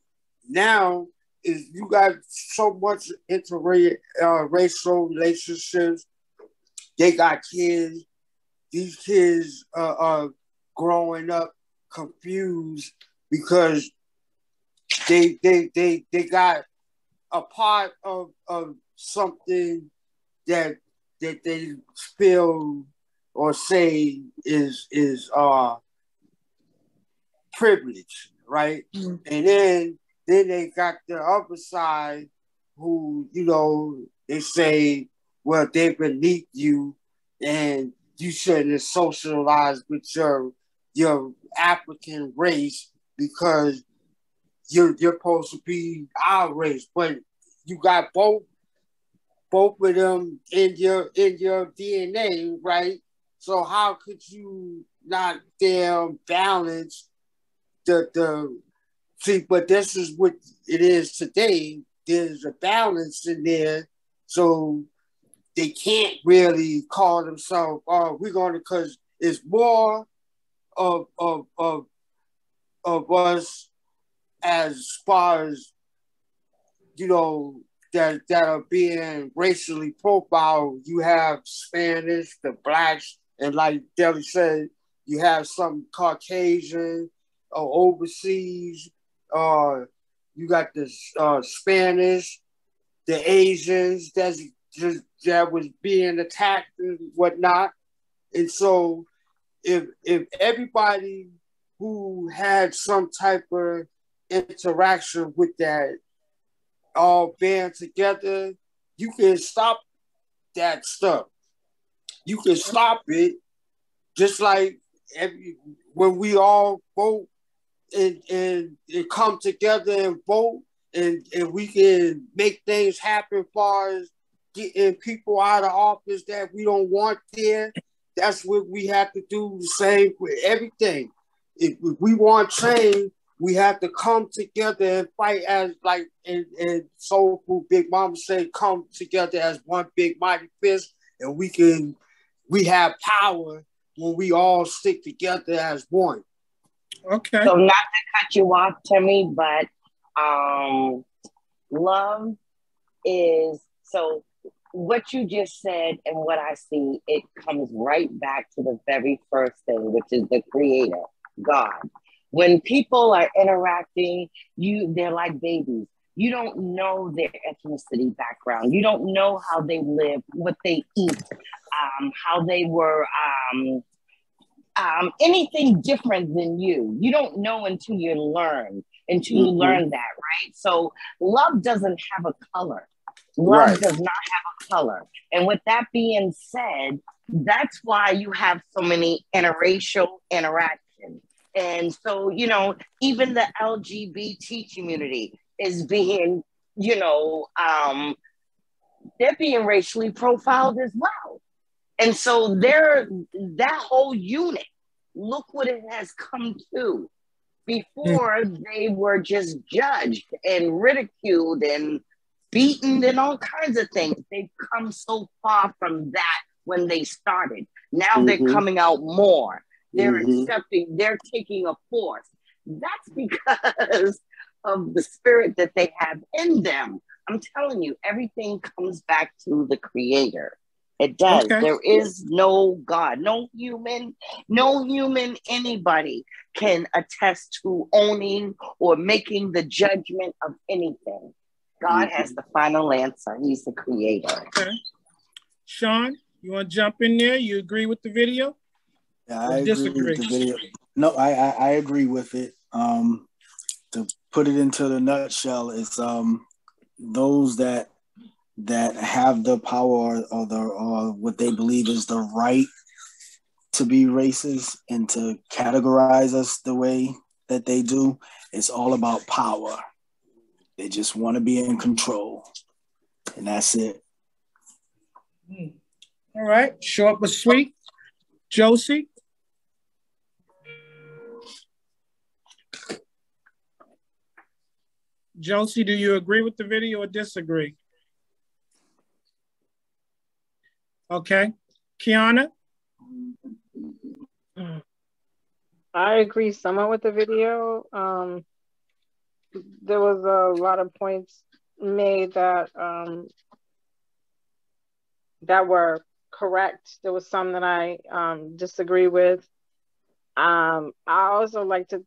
now is you got so much interracial relationships. They got kids. These kids are growing up confused because they got a part of something that they feel or say is privilege, right? Mm-hmm. And then they got the other side who, you know, they say, well, they're beneath you and you shouldn't socialize with your African race because you're supposed to be our race, but you got both of them in your DNA, right? So how could you not damn balance the see? But this is what it is today. There's a balance in there, so they can't really call themselves. Oh, we're gonna, because it's more of us as far as that are being racially profiled. You have Spanish, the blacks, and like Deli said, you have some Caucasian overseas. You got the Spanish, the Asians that was being attacked and whatnot. And so if everybody who had some type of interaction with that all band together, you can stop that stuff. You can stop it, just like when we all vote and come together and vote, and we can make things happen as far as getting people out of office that we don't want there. That's what we have to do, the same with everything. If we want change, we have to come together and fight as like and Soul Food Big Mama said, come together as one big mighty fist, and we have power when we all stick together as one. Okay. So not to cut you off, Timmy, but love is, so what you just said and what I see, it comes right back to the very first thing, which is the Creator, God. When people are interacting, they're like babies. You don't know their ethnicity background. You don't know how they live, what they eat, how they were, anything different than you. You don't know until you learn that, right? So love doesn't have a color. Love does not have a color. And with that being said, that's why you have so many interracial interactions. And so, even the LGBT community is being, they're being racially profiled as well. And so that whole unit, look what it has come to. Before they were just judged and ridiculed and beaten and all kinds of things. They've come so far from that when they started. Now they're coming out more. They're accepting, they're taking a force. That's because of the spirit that they have in them. I'm telling you, everything comes back to the Creator. It does. Okay. There is no God, no human, anybody can attest to owning or making the judgment of anything. God has the final answer. He's the Creator. Okay. Sean, you want to jump in there? You agree with the video? Yeah, I agree with the video. No, I agree with it. To put it into the nutshell, it's those that have the power or what they believe is the right to be racist and to categorize us the way that they do. It's all about power. They just want to be in control, and that's it. All right, short but sweet. Josie? Josie, do you agree with the video or disagree? Okay. Kiana? I agree somewhat with the video. There was a lot of points made that that were correct. There was some that I disagree with. I also like to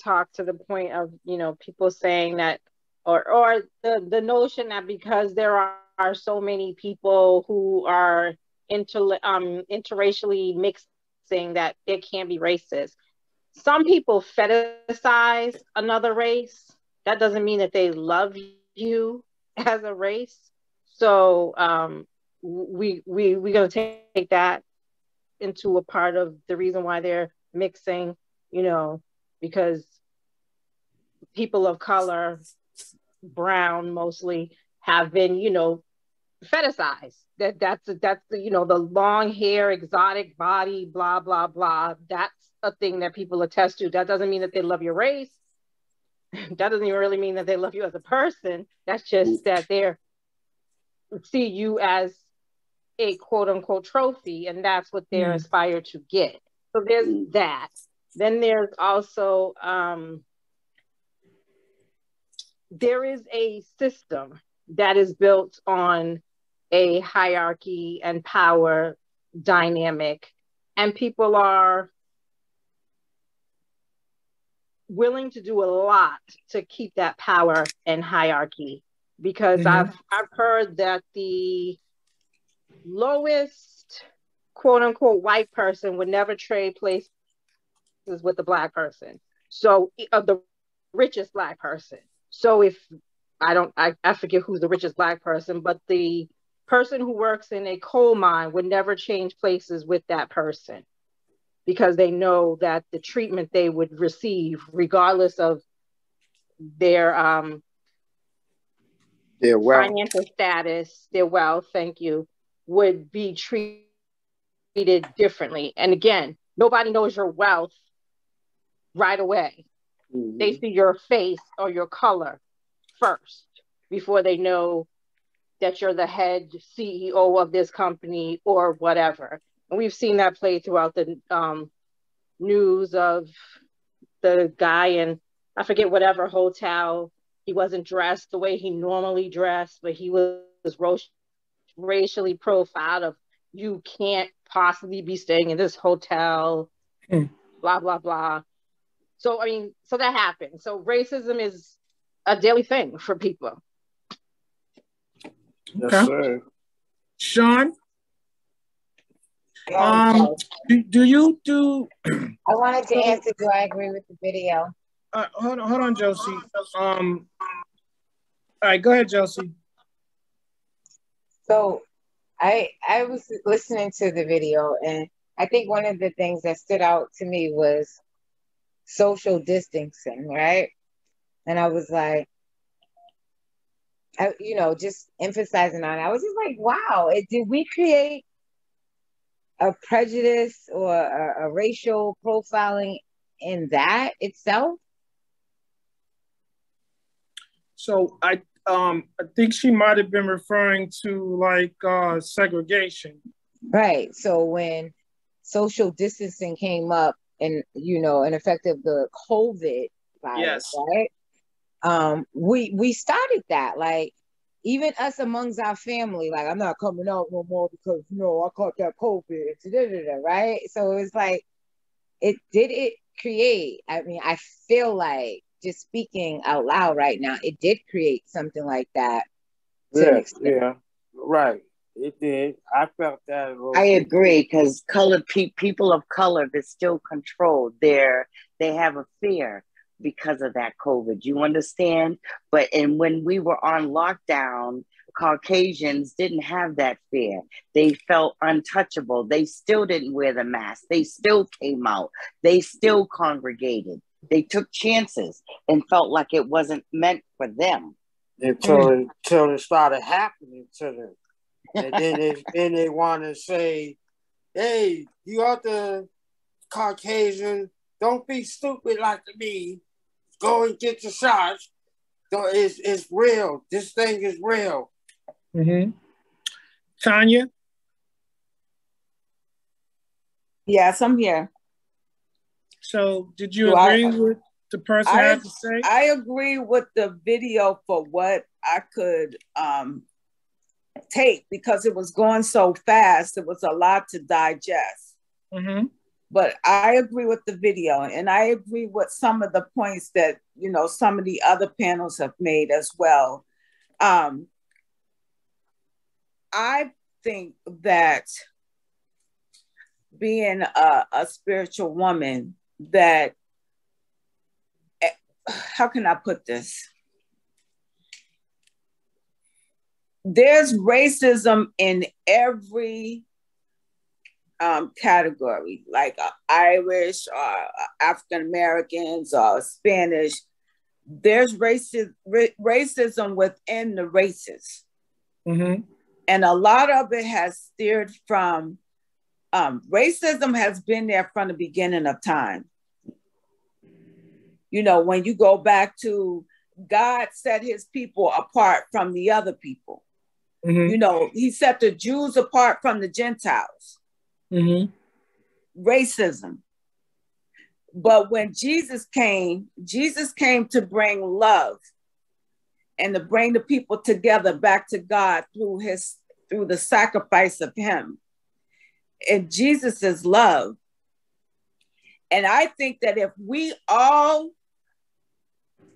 talk to the point of, people saying that, or the notion that because there are so many people who are interracially mixing that it can't be racist. Some people fetishize another race. That doesn't mean that they love you as a race. So we're going to take that into a part of the reason why they're mixing. you know, because people of color, brown mostly, have been, you know, fetishized. That's the, you know, the long hair, exotic body, blah, blah, blah. That's a thing that people attest to. That doesn't mean that they love your race. That doesn't even really mean that they love you as a person. That's just that they're see you as a quote unquote trophy, and that's what they're aspired to get. So there's that. Then there's also there is a system that is built on a hierarchy and power dynamic, and people are willing to do a lot to keep that power and hierarchy, because I've heard that the lowest quote unquote white person would never trade places with the black person, so the richest black person. So if I forget who's the richest black person, but the person who works in a coal mine would never change places with that person, because they know that the treatment they would receive, regardless of their wealth, financial status, their wealth, thank you, would be treated differently. And again, nobody knows your wealth right away. They see your face or your color first before they know that you're the head CEO of this company or whatever. And we've seen that play throughout the news of the guy in, I forget whatever hotel. He wasn't dressed the way he normally dressed, but he was racially profiled of, you can't possibly be staying in this hotel, blah, blah, blah. So, I mean, so that happens. So racism is a daily thing for people. Yes, sir. Sean, do you do? I wanted to answer. Do I agree with the video? Hold on, Josie. All right, go ahead, Josie. So, I was listening to the video, and I think one of the things that stood out to me was social distancing, right? And I was like, just emphasizing on it. I was just like, wow, did we create a prejudice or a racial profiling in that itself? So I think she might have been referring to like segregation. Right. So when social distancing came up, and in effect of the COVID virus, right? We started that, like, even us amongst our family, like, I'm not coming out no more because I caught that COVID, right? So it's like, it create, I mean, I feel like, just speaking out loud right now, it did create something like that to an extent. Yeah, right. It did. I felt that. I agree, because people of color, they're still controlled. They have a fear because of that COVID. You understand? And when we were on lockdown, Caucasians didn't have that fear. They felt untouchable. They still didn't wear the mask. They still came out. They still congregated. They took chances and felt like it wasn't meant for them. Until it started happening to them. And then they want to say, hey, you other Caucasian, don't be stupid like me. Go and get your shots. It's real. This thing is real. Tanya? Yes, I'm here. So did you agree with the person had to say? I agree with the video for what I could take, because it was going so fast. It was a lot to digest. But I agree with the video, and I agree with some of the points that some of the other panels have made as well. I think that being a spiritual woman, that, how can I put this? There's racism in every category, like Irish or African Americans or Spanish. There's racism within the races. Mm-hmm. And a lot of it has steered from, racism has been there from the beginning of time. You know, when you go back to God set his people apart from the other people. Mm-hmm. You know, he set the Jews apart from the Gentiles. Mm-hmm. Racism. But when Jesus came to bring love and to bring the people together back to God through the sacrifice of him. And Jesus is love. And I think that if we all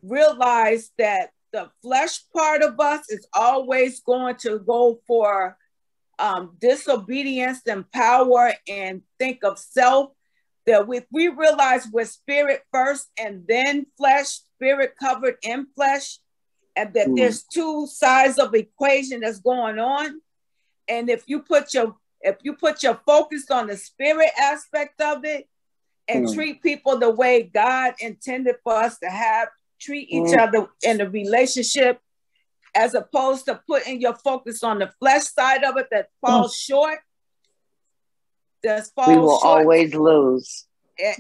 realize that the flesh part of us is always going to go for disobedience and power and think of self, that if we realize we're spirit first and then flesh, spirit covered in flesh, and that there's two sides of the equation that's going on. And if you put your focus on the spirit aspect of it and treat people the way God intended for us to treat each other in a relationship, as opposed to putting your focus on the flesh side of it that falls short, we will always lose.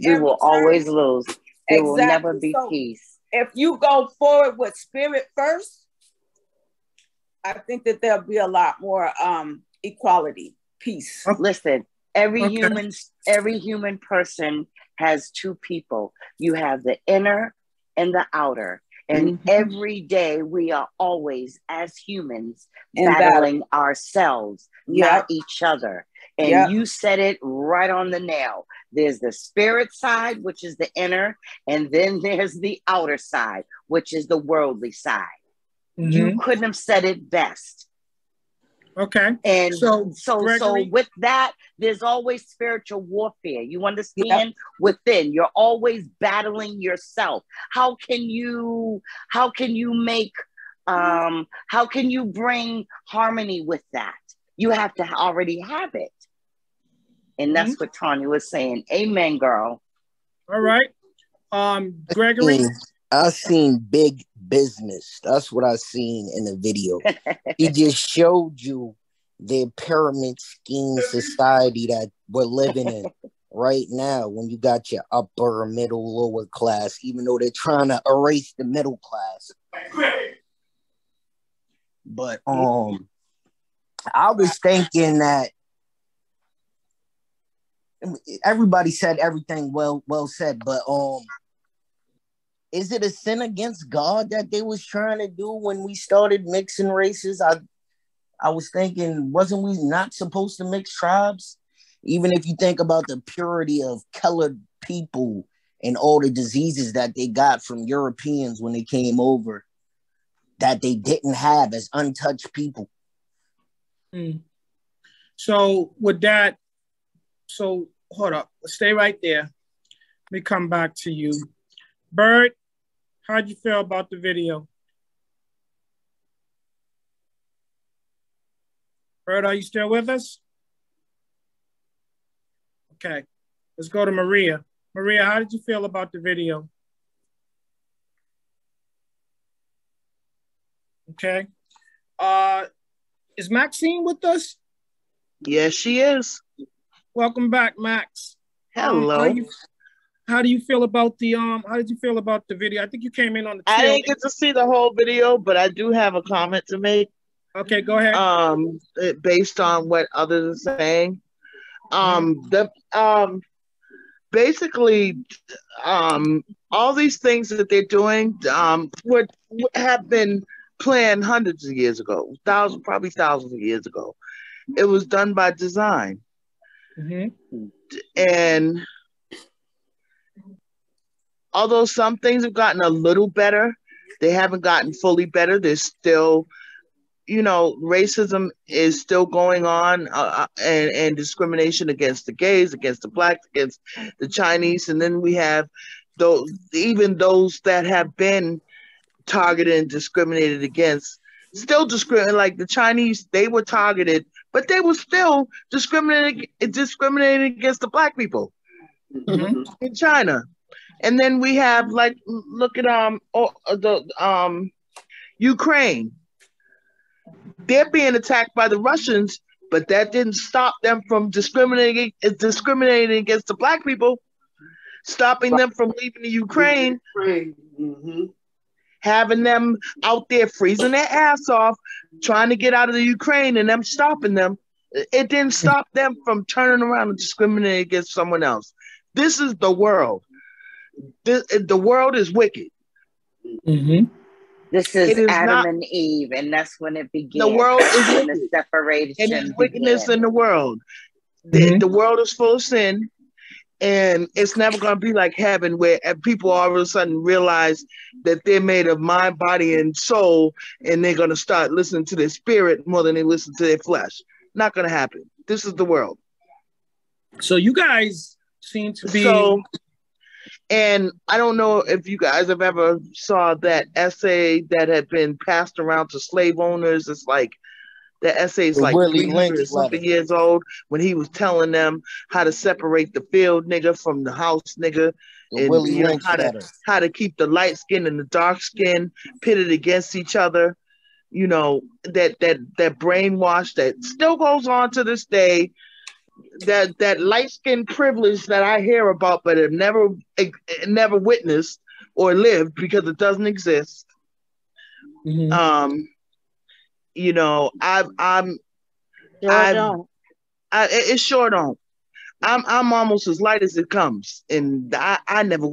We will always lose. There will never be peace. If you go forward with spirit first, I think that there'll be a lot more equality, peace. Listen, every human person has two people. You have the inner and the outer. And every day we are always, as humans, battling ourselves, not each other. And you said it right on the nail. There's the spirit side, which is the inner, and then there's the outer side, which is the worldly side. You couldn't have said it best. Okay. And so with that, there's always spiritual warfare. You understand? Within, you're always battling yourself. How can you bring harmony with that? You have to already have it. And that's what Tanya was saying. Amen, girl. All right. Gregory. I seen big business. That's what I seen in the video. He just showed you the pyramid scheme society that we're living in right now, when you got your upper, middle, lower class, even though they're trying to erase the middle class. But I was thinking that everybody said everything well said, but is it a sin against God that they was trying to do when we started mixing races? I was thinking, wasn't we not supposed to mix tribes? Even if you think about the purity of colored people and all the diseases that they got from Europeans when they came over, that they didn't have as untouched people. So with that, hold up, stay right there. Let me come back to you. Bird, how'd you feel about the video? Bird, are you still with us? Okay, let's go to Maria. Maria, how did you feel about the video? Okay. Is Maxine with us? Yes, she is. Welcome back, Max. Hello. How do you feel about the how did you feel about the video? I think you came in on the I didn't get to see the whole video, but I do have a comment to make. Okay, go ahead. Based on what others are saying. Basically, all these things that they're doing would have been planned hundreds of years ago, probably thousands of years ago. It was done by design. And although some things have gotten a little better, they haven't gotten fully better. There's still, racism is still going on, and discrimination against the gays, against the blacks, against the Chinese. And then we have those that have been targeted and discriminated against, still discriminated. Like the Chinese, they were targeted but they were still discriminating against the black people in China. And then we have like, look at the Ukraine. They're being attacked by the Russians, but that didn't stop them from discriminating against the black people, stopping them from leaving the Ukraine, having them out there freezing their ass off, trying to get out of the Ukraine, and them stopping them. It didn't stop them from turning around and discriminating against someone else. This is the world. The world is wicked. This is Adam and Eve, and that's when it began. The world is when the separation and there's wickedness in the world. Mm-hmm. The world is full of sin, and it's never going to be like heaven, where people all of a sudden realize that they're made of mind, body, and soul, and they're going to start listening to their spirit more than they listen to their flesh. Not going to happen. This is the world. So you guys seem to be... And I don't know if you guys have ever saw that essay that had been passed around to slave owners. It's like, the essay is like 300 something years old, when he was telling them how to separate the field nigga from the house nigga, and you know, how to keep the light skin and the dark skin pitted against each other. You know, that brainwash that still goes on to this day. That light skin privilege that I hear about, but have never witnessed or lived, because it doesn't exist. You know, it sure don't. I'm almost as light as it comes, and I never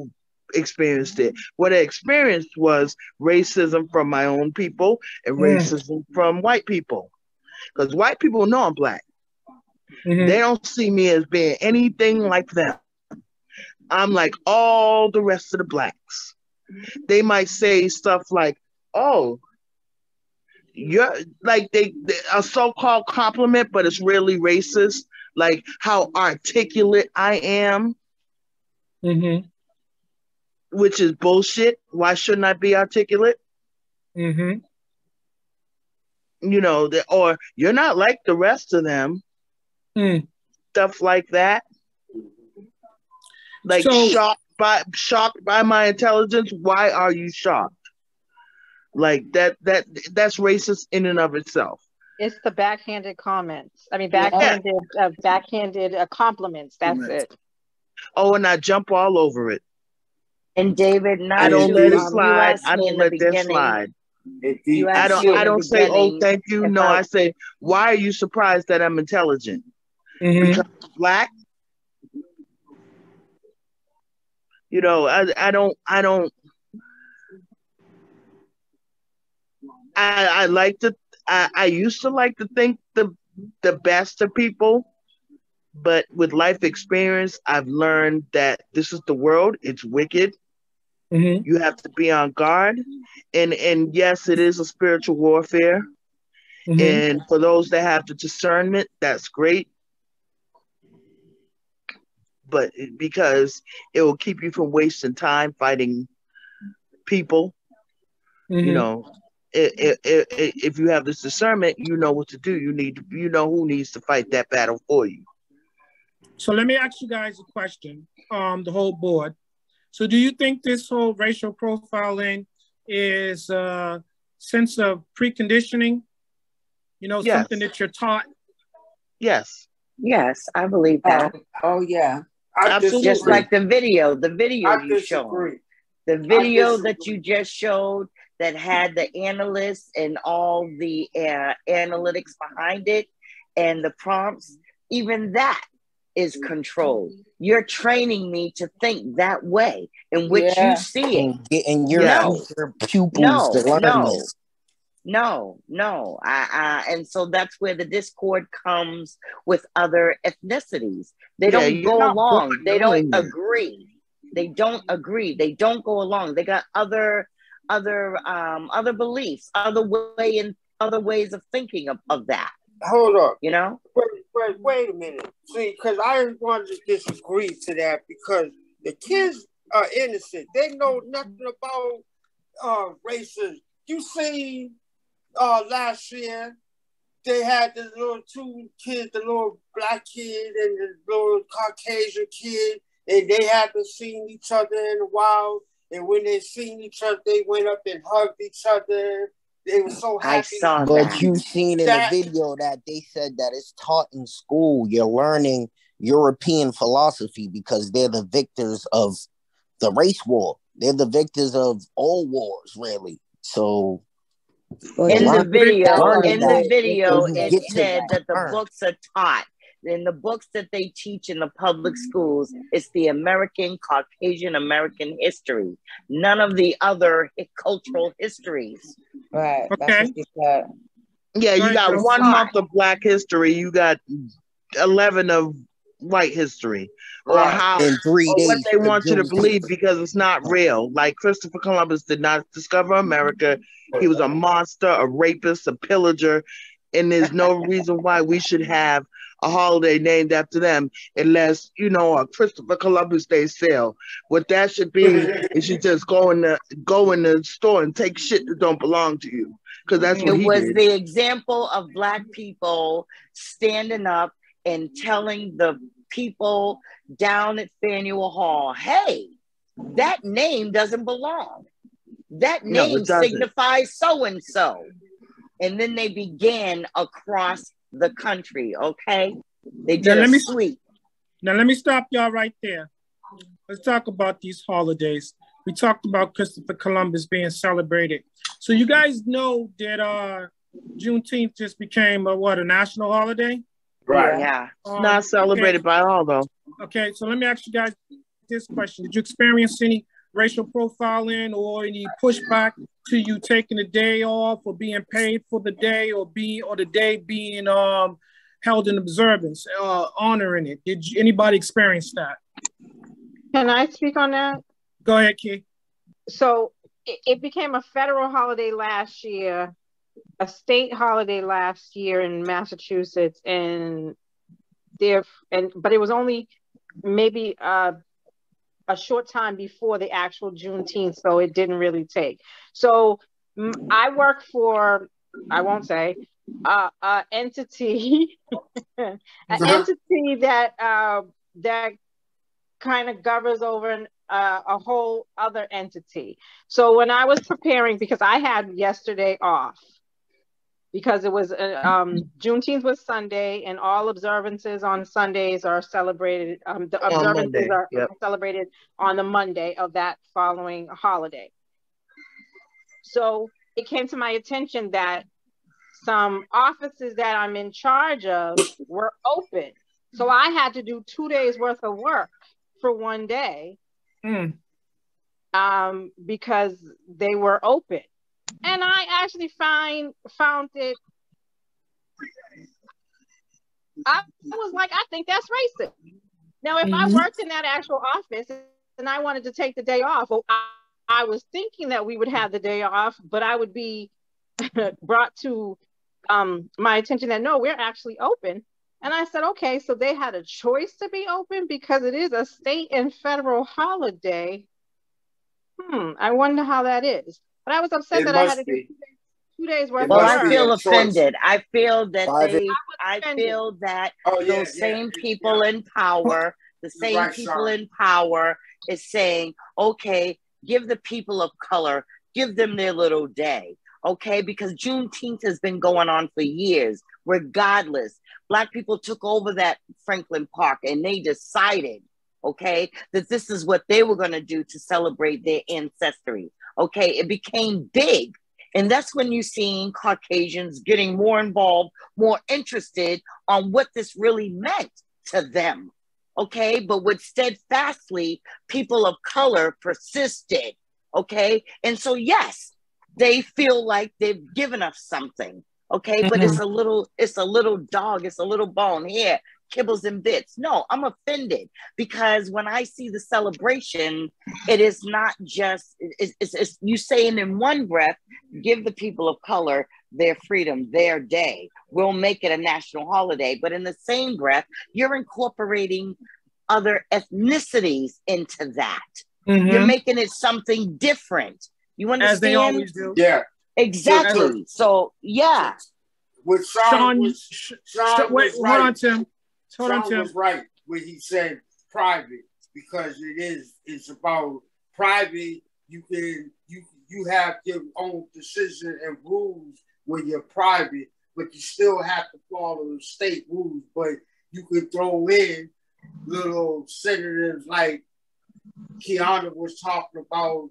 experienced it. What I experienced was racism from my own people and racism from white people, because white people know I'm black. They don't see me as being anything like them. I'm like all the rest of the blacks. They might say stuff like, "Oh, you're like," they a so-called compliment, but it's really racist. Like how articulate I am, which is bullshit. Why shouldn't I be articulate? You know, or you're not like the rest of them. Stuff like that. Like, shocked by my intelligence. Why are you shocked? Like that's racist in and of itself. It's the backhanded comments. I mean, backhanded compliments. That's it. Oh, and I jump all over it. And David, I don't let it slide. I don't let that slide. I don't say, "Oh, thank you." No, I say, "Why are you surprised that I'm intelligent?" Because I'm black. You know, I used to like to think the best of people, but with life experience, I've learned that this is the world. It's wicked. You have to be on guard, and yes, it is a spiritual warfare. And for those that have the discernment, that's great. But because it will keep you from wasting time fighting people, you know, if you have this discernment, you know what to do. You know who needs to fight that battle for you. So let me ask you guys a question, the whole board. So do you think this whole racial profiling is a sense of preconditioning? You know, something that you're taught? Yes, I believe that. Oh yeah. Absolutely. Just like the video you showed. The video that you just showed that had the analysts and all the analytics behind it and the prompts, even that is controlled. You're training me to think that way in which you see it. Getting your future pupils to learn this. No. And so that's where the discord comes with other ethnicities. They don't go along. They don't agree. They don't go along. They got other beliefs, other ways of thinking of that. Hold up. You know? Wait a minute. See, because I want to disagree to that, because the kids are innocent. They know nothing about racism. You see, last year, they had the little two kids, the little black kid and the little Caucasian kid, and they haven't seen each other in a while. And when they seen each other, they went up and hugged each other. They were so happy. I saw But that. you seen in the video that they said that it's taught in school. You're learning European philosophy because they're the victors of the race war. They're the victors of all wars, really. So in the video, you it get to said that the learn. books are taught. In the books that they teach in the public schools, it's the American, Caucasian American history. None of the other cultural histories. Right. Okay. That's what she said. Yeah, you got 1 month of Black history. You got 11 of white history, or how, in 3 or days. what they want you to believe, because it's not real. Like Christopher Columbus did not discover America. He was a monster, a rapist, a pillager, and there's no reason why we should have a holiday named after them unless, you know, a Christopher Columbus Day sale. What that should be is you just go in the store and take shit that don't belong to you, because that's what he did. It was the example of Black people standing up and telling the people down at Faneuil Hall, hey, that name doesn't belong. That name signifies so-and-so. And then they began across the country, okay? They did a sweep. Now, let me stop y'all right there. Let's talk about these holidays. We talked about Christopher Columbus being celebrated. So you guys know that Juneteenth just became a national holiday? Right. Yeah. It's not celebrated by all, though. Okay, so let me ask you guys this question. Did you experience any racial profiling or any pushback to you taking a day off or being paid for the day or the day being held in observance, honoring it? Did anybody experience that? Can I speak on that? Go ahead, Key. So it became a federal holiday last year, a state holiday last year in Massachusetts, but it was only maybe a short time before the actual Juneteenth, so it didn't really take. So I work for, I won't say, an entity, entity that kind of governs over a whole other entity. So when I was preparing, because I had yesterday off, because it was Juneteenth was Sunday, and all observances on Sundays are celebrated. The observances are celebrated on the Monday of that following holiday. So it came to my attention that some offices that I'm in charge of were open. So I had to do 2 days worth of work for one day because they were open. And I actually found it, I was like, I think that's racist. Now, if I worked in that actual office and I wanted to take the day off, well, I was thinking that we would have the day off, but I would be brought to my attention that, no, we're actually open. And I said, okay, so they had a choice to be open because it is a state and federal holiday. I wonder how that is. But I was upset that I had to do 2 days worth of work. Well, I feel offended. I feel that those same people in power, the same people in power is saying, okay, give the people of color, give them their little day, okay? Because Juneteenth has been going on for years, regardless. Black people took over that Franklin Park and they decided, okay, that this is what they were going to do to celebrate their ancestry. Okay, it became big. And that's when you're seeing Caucasians getting more involved, more interested on what this really meant to them. Okay, but with steadfastly, people of color persisted. Okay, and so yes, they feel like they've given us something. Okay, but it's a little dog, it's a little bone here, kibbles and bits. No, I'm offended because when I see the celebration, it is not just, it's you saying in one breath, give the people of color their freedom, their day. We'll make it a national holiday. But in the same breath, you're incorporating other ethnicities into that. You're making it something different. You understand? As they always do. Yeah. Exactly. So, yeah. what Sean was wait, right. Hold on, Tim. Sean was right when he said private, because it's about private. You have your own decision and rules when you're private, but you still have to follow the state rules. But you can throw in little senators like Kiana was talking about,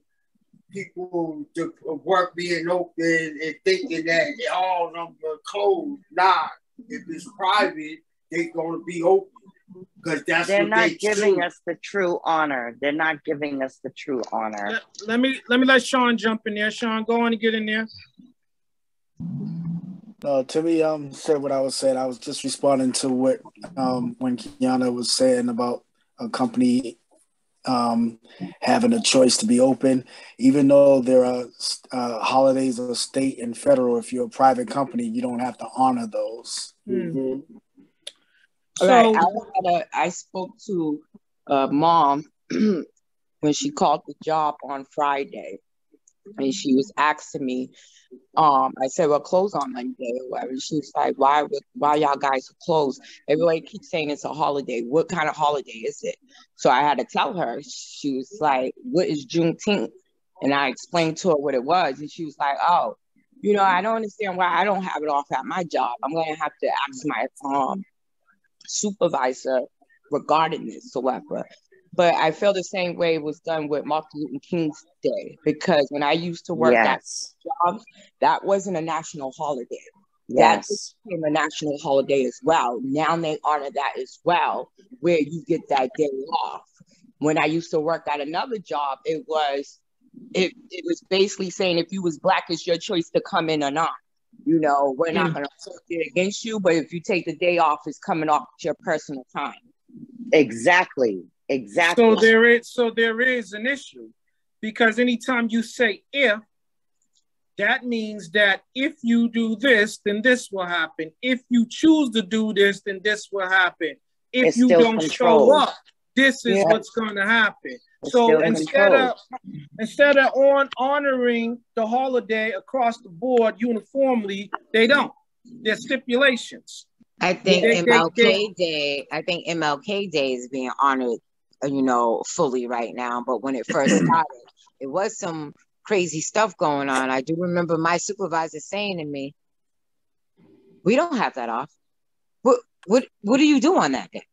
people the work being open and thinking that all of them are closed. Nah, if it's private, they're gonna be open, because they're not giving us the true honor. They're not giving us the true honor. Let me let Sean jump in there. Sean, go on and get in there. Timmy said what I was saying. I was just responding to what when Kiana was saying about a company having a choice to be open, even though there are holidays of state and federal. If you're a private company, you don't have to honor those. Mm-hmm. So I spoke to mom when she called the job on Friday, and she was asking me. I said, "Well, close on Monday or whatever." She was like, "Why y'all guys are closed?" Everybody keeps saying it's a holiday. What kind of holiday is it? So I had to tell her. She was like, "What is Juneteenth?" And I explained to her what it was, and she was like, "Oh, I don't understand why I don't have it off at my job. I'm going to have to ask my supervisor regarding this or whatever." But I feel the same way it was done with Martin Luther King's Day, because when I used to work at jobs, that wasn't a national holiday. That became a national holiday as well. Now they honor that as well, where you get that day off. When I used to work at another job, it was basically saying if you was Black, it's your choice to come in or not. We're not going to hold it against you, but if you take the day off, it's coming off your personal time. Exactly. So there is an issue, because anytime you say if, that means that if you do this, then this will happen. If you choose to do this, then this will happen. If it's you don't show up, this is what's going to happen. It's so instead of honoring the holiday across the board uniformly, they don't. There's stipulations. I think MLK Day is being honored, fully right now. But when it first started, it was some crazy stuff going on. I do remember my supervisor saying to me, "We don't have that off. What do you do on that day?"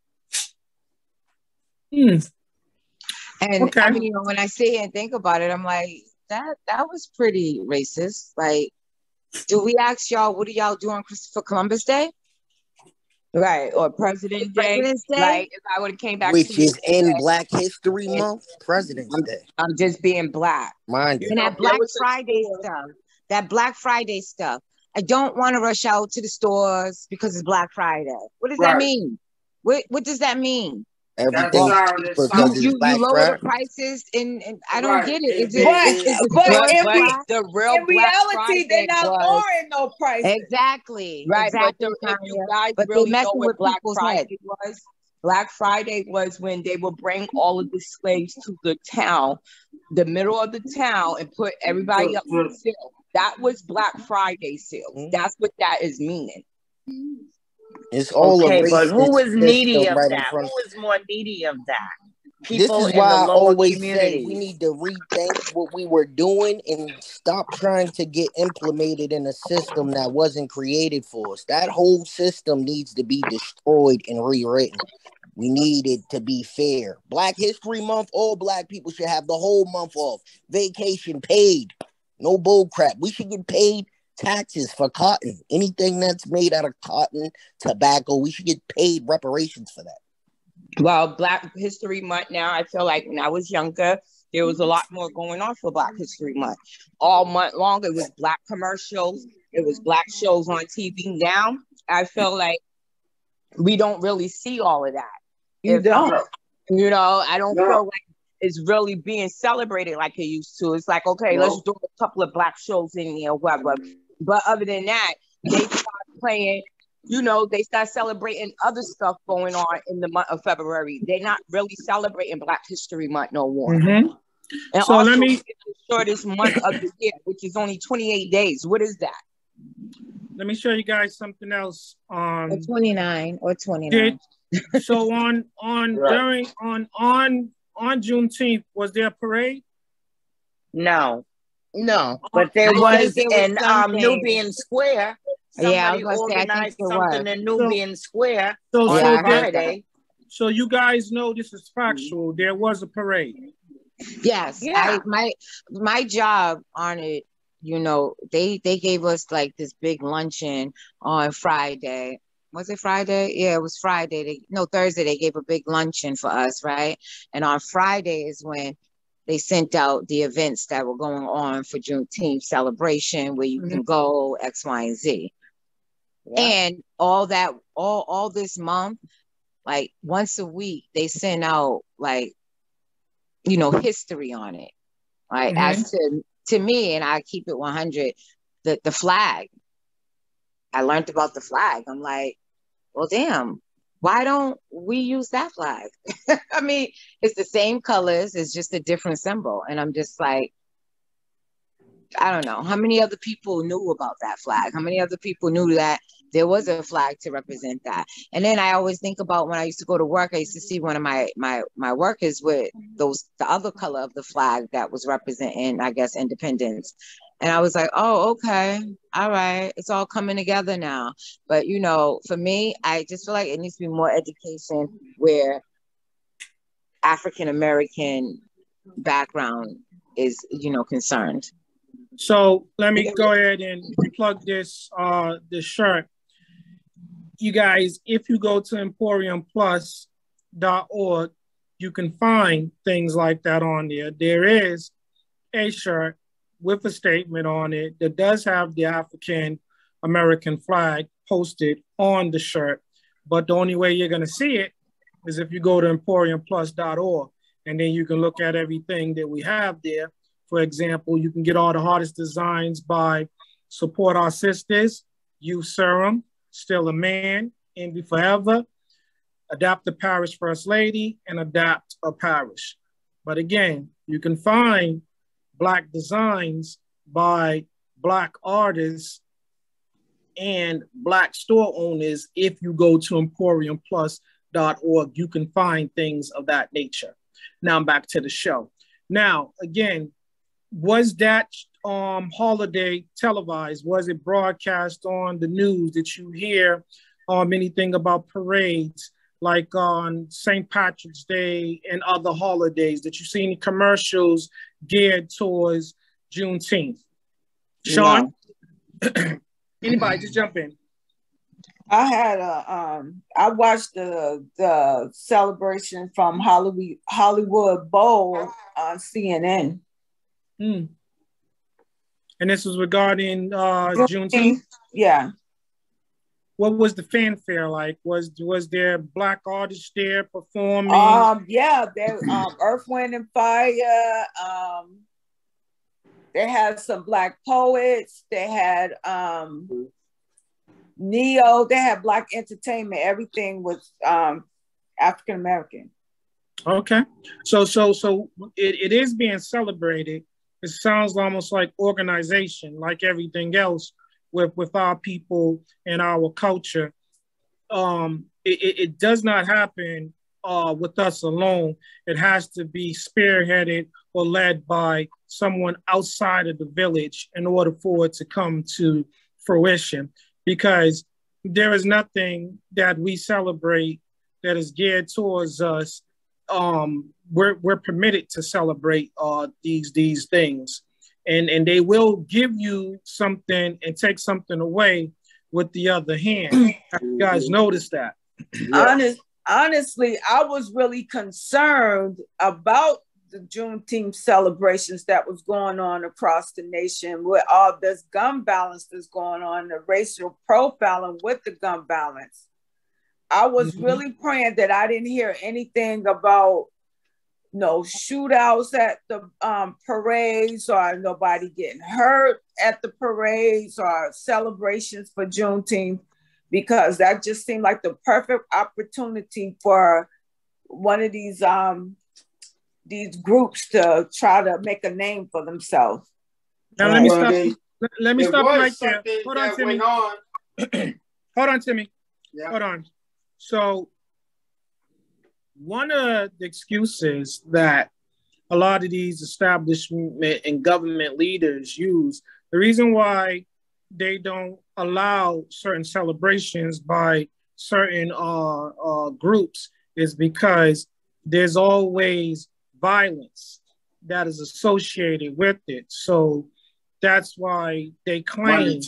And I mean, when I sit here and think about it, I'm like, that was pretty racist. Like, do we ask y'all, what do y'all do on Christopher Columbus Day? Right, or President's Day. Like, if I would have came back, which is in Black History Month, President's Day. I'm just being Black. Mind you. And that Black Friday stuff. I don't want to rush out to the stores because it's Black Friday. What does that mean? What does that mean? Everything you lower the prices, and I don't get it. In reality, they're not lowering no prices. Exactly. Right. Exactly. But if you guys really know what Black Friday was, Black Friday was when they would bring all of the slaves to the town, the middle of the town, and put everybody up for sale. That was Black Friday sales. That's what that is meaning. It's all but who is needy of that? Who is more needy of that? People this is why I always say we need to rethink what we were doing and stop trying to get implemented in a system that wasn't created for us. That whole system needs to be destroyed and rewritten. We need it to be fair. Black History Month, all Black people should have the whole month off. Vacation paid. No bull crap. We should get paid taxes for cotton. Anything that's made out of cotton, tobacco, we should get paid reparations for that. Well, Black History Month now, I feel like when I was younger, there was a lot more going on for Black History Month. All month long, it was Black commercials. It was Black shows on TV. Now, I feel like we don't really see all of that. I don't feel like it's really being celebrated like it used to. It's like, okay, let's do a couple of Black shows in there, whatever. But other than that, they start playing, they start celebrating other stuff going on in the month of February. They're not really celebrating Black History Month no more. Mm-hmm. And so also, it's the shortest month of the year, which is only 28 days. What is that? let me show you guys something else. Or 29 or 29. So on Juneteenth, was there a parade? No. No. But there was in something. Nubian Square. Yeah, I Somebody was gonna say, I think organized it something was. in Nubian Square So on Friday. So you guys know this is factual. There was a parade. Yes. Yeah. My job on it, you know, they gave us like this big luncheon on Friday. Was it Friday? Yeah, it was Friday. Thursday they gave a big luncheon for us, right? And on Friday is when they sent out the events that were going on for Juneteenth celebration, where you can go X, Y, and Z. Yeah. And all this month, like once a week, they send out like, you know, history on it. Right. As to me, and I keep it 100, the flag. I learned about the flag. I'm like, well, damn, why don't we use that flag? I mean, it's the same colors, it's just a different symbol. And I'm just like, I don't know. How many other people knew about that flag? How many other people knew that there was a flag to represent that? And then I always think about when I used to go to work, I used to see one of my workers with the other color of the flag that was representing, I guess, independence. And I was like, oh, okay. All right. It's all coming together now. But, you know, for me, I just feel like it needs to be more education where African-American background is, you know, concerned. So let me go ahead and plug this shirt. You guys, if you go to emporiumplus.org, you can find things like that on there. There is a shirt with a statement on it that does have the African American flag posted on the shirt. But the only way you're going to see it is if you go to emporiumplus.org, and then you can look at everything that we have there. For example, you can get all the hardest designs by Support Our Sisters, Youth Serum, Still a Man, Envy Forever, Adapt a Parish First Lady, and Adapt a Parish. But again, you can find Black designs by Black artists and Black store owners. If you go to emporiumplus.org, you can find things of that nature. Now back to the show. Now, again, was that holiday televised? Was it broadcast on the news? Did you hear anything about parades like on St. Patrick's Day and other holidays? Did you see any commercials geared towards Juneteenth? Sean? No. Anybody, just jump in. I had I watched the celebration from Hollywood Bowl on CNN. And this was regarding Juneteenth? Yeah. What was the fanfare like? Was there Black artists there performing? Yeah, there Earth, Wind and Fire. They had some Black poets. They had Neo. They had Black entertainment. Everything was African American. Okay, so it is being celebrated. It sounds almost like organization, like everything else with our people and our culture. It does not happen with us alone. It has to be spearheaded or led by someone outside of the village in order for it to come to fruition, because there is nothing that we celebrate that is geared towards us. We're permitted to celebrate these things, and they will give you something and take something away with the other hand. Have you guys noticed that? Yeah. Honestly, I was really concerned about the Juneteenth celebrations that was going on across the nation with all this gun violence that's going on, the racial profiling with the gun violence. I was really praying that I didn't hear anything about no shootouts at the parades, or nobody getting hurt at the parades or celebrations for Juneteenth, because that just seemed like the perfect opportunity for one of these groups to try to make a name for themselves. Now let Let me stop right there. Hold on, Timmy. Hold on, Timmy. Yeah. Hold on. So one of the excuses that a lot of these establishment and government leaders use, the reason why they don't allow certain celebrations by certain groups is because there's always violence that is associated with it. So that's why they claim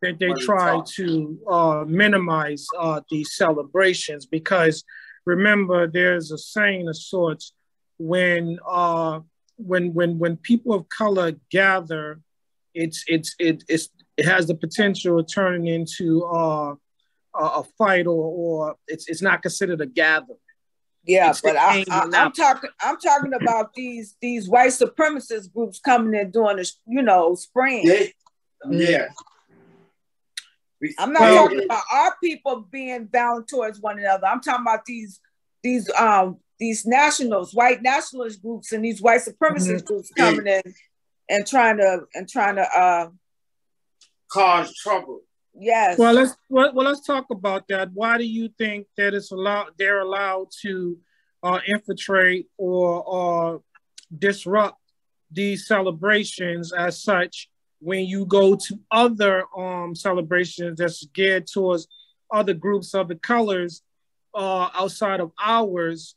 that they try to minimize these celebrations, because remember, there's a saying of sorts, when people of color gather, it has the potential of turning into a fight, or it's not considered a gathering. Yeah, but I'm talking about these white supremacist groups coming in doing this, spraying. Yeah. I'm not talking about our people being bound towards one another. I'm talking about these nationals, white nationalist groups, and these white supremacist groups coming in and trying to cause trouble. Yes. Well, let's talk about that. Why do you think that they're allowed to infiltrate or disrupt these celebrations as such, when you go to other celebrations that's geared towards other groups, other colors, outside of ours,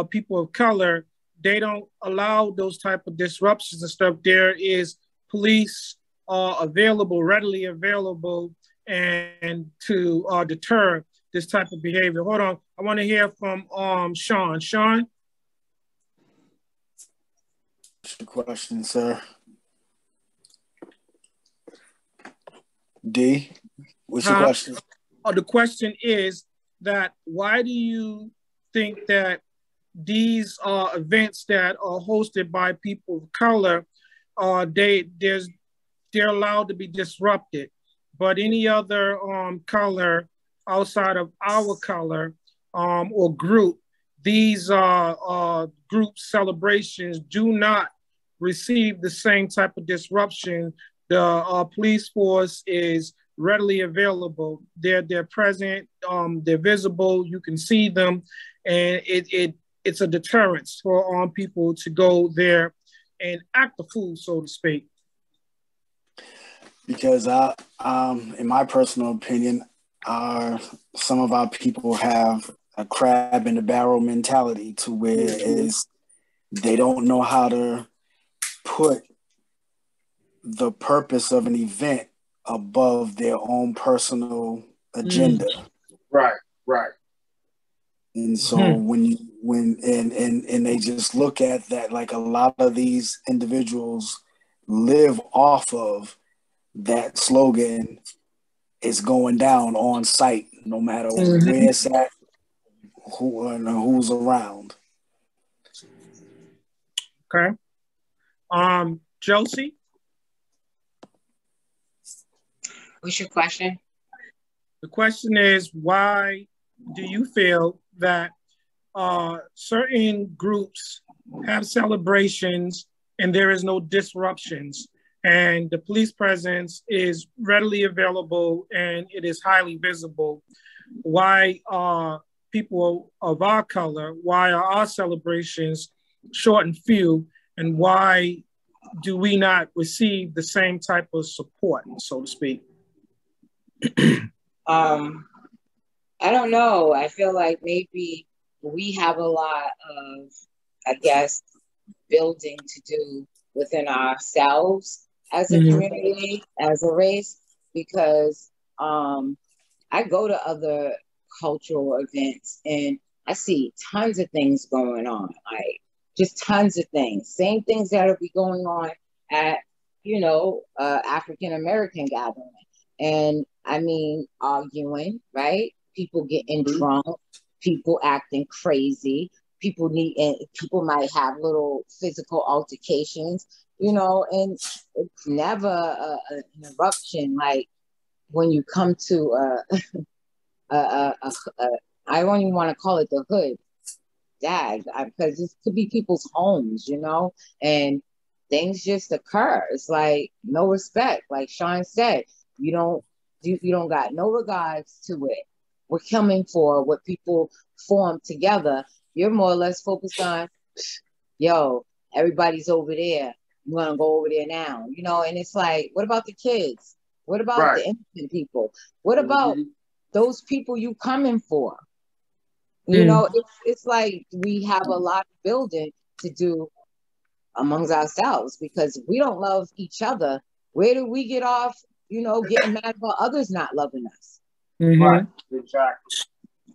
people of color, they don't allow those type of disruptions and stuff. There is police readily available, and to deter this type of behavior. Hold on, I want to hear from Sean. Sean? What's the question, sir? D, what's your question? The question is that why do you think that these events that are hosted by people of color, they're allowed to be disrupted, but any other color outside of our color or group, these group celebrations do not receive the same type of disruption? The police force is readily available. They're present. They're visible. You can see them, and it's a deterrence for people to go there and act the fool, so to speak. Because in my personal opinion, some of our people have a crab in the barrel mentality, to where they don't know how to put the purpose of an event above their own personal agenda. Right. And so when they just look at that, like a lot of these individuals live off of that slogan, is going down on site, no matter where it's at, who's around. Okay. Josie? What's your question? The question is, why do you feel that certain groups have celebrations and there is no disruptions, and the police presence is readily available and it is highly visible? Why people of our color, why are our celebrations short and few, and why do we not receive the same type of support, so to speak? I don't know. I feel like maybe we have a lot of, I guess, building to do within ourselves as a community, as a race, because I go to other cultural events and I see tons of things going on, like just tons of things. Same things that'll be going on at, African American gathering. And I mean, arguing, right? People getting drunk, people acting crazy, people might have little physical altercations, and it's never an eruption. Like when you come to I don't even want to call it the hood, because this could be people's homes, and things just occur. It's like no respect. Like Sean said, you don't got no regards to it. We're coming for what people form together. You're more or less focused on, yo, everybody's over there. You want to go over there now, you know? And it's like, what about the kids? What about the innocent people? What about those people you coming for? You know, it's like we have a lot of building to do amongst ourselves, because if we don't love each other, where do we get off, you know, getting mad about others not loving us? Right, exactly.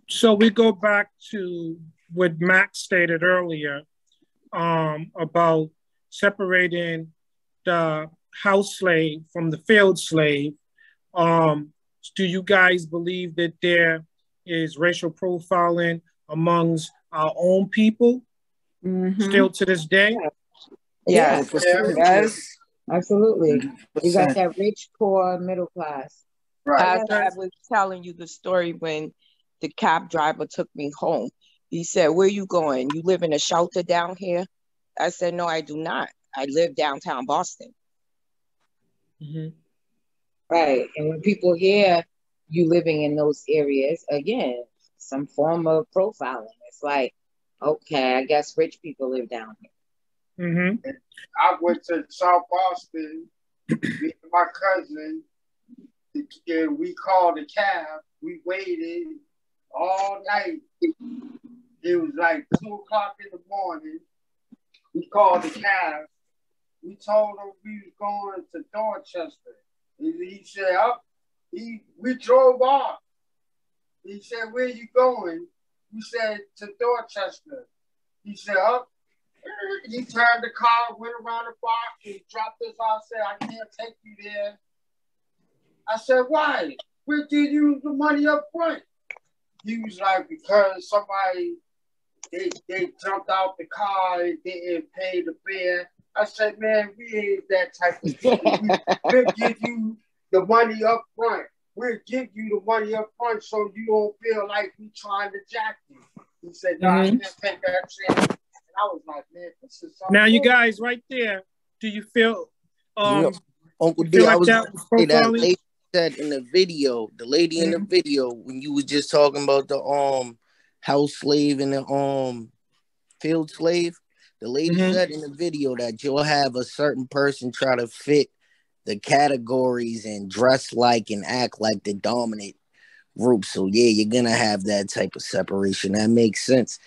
So we go back to what Max stated earlier about separating the house slave from the field slave. Do you guys believe that there is racial profiling amongst our own people still to this day? Yes, absolutely. You got that rich, poor, middle class. As I was telling you the story when the cab driver took me home, he said, "Where you going? You live in a shelter down here?" I said, "No, I do not. I live downtown Boston." Right. And when people hear you living in those areas, again, some form of profiling. It's like, okay, I guess rich people live down here. I went to South Boston with my cousin, and we called a cab. We waited all night. It was like 2 o'clock in the morning. We called the cab. We told him we was going to Dorchester. He said, we drove off. He said, where you going? We said, to Dorchester. He said, he turned the car, went around the block, and dropped us off, said, I can't take you there. I said, why? We give you the money up front. He was like, because somebody, they jumped out the car and didn't pay the fare. I said, man, we ain't that type of people. We'll give you the money up front. We'll give you the money up front so you don't feel like we trying to jack you. He said, no, I can't take that chance. I was like, man, this is something. Now, you guys, right there, do you feel? Uncle D, I was going to say that lady said in the video, the lady in the video, when you was just talking about the house slave and the field slave, the lady said in the video that you'll have a certain person try to fit the categories and dress like and act like the dominant group. So yeah, you're gonna have that type of separation. That makes sense.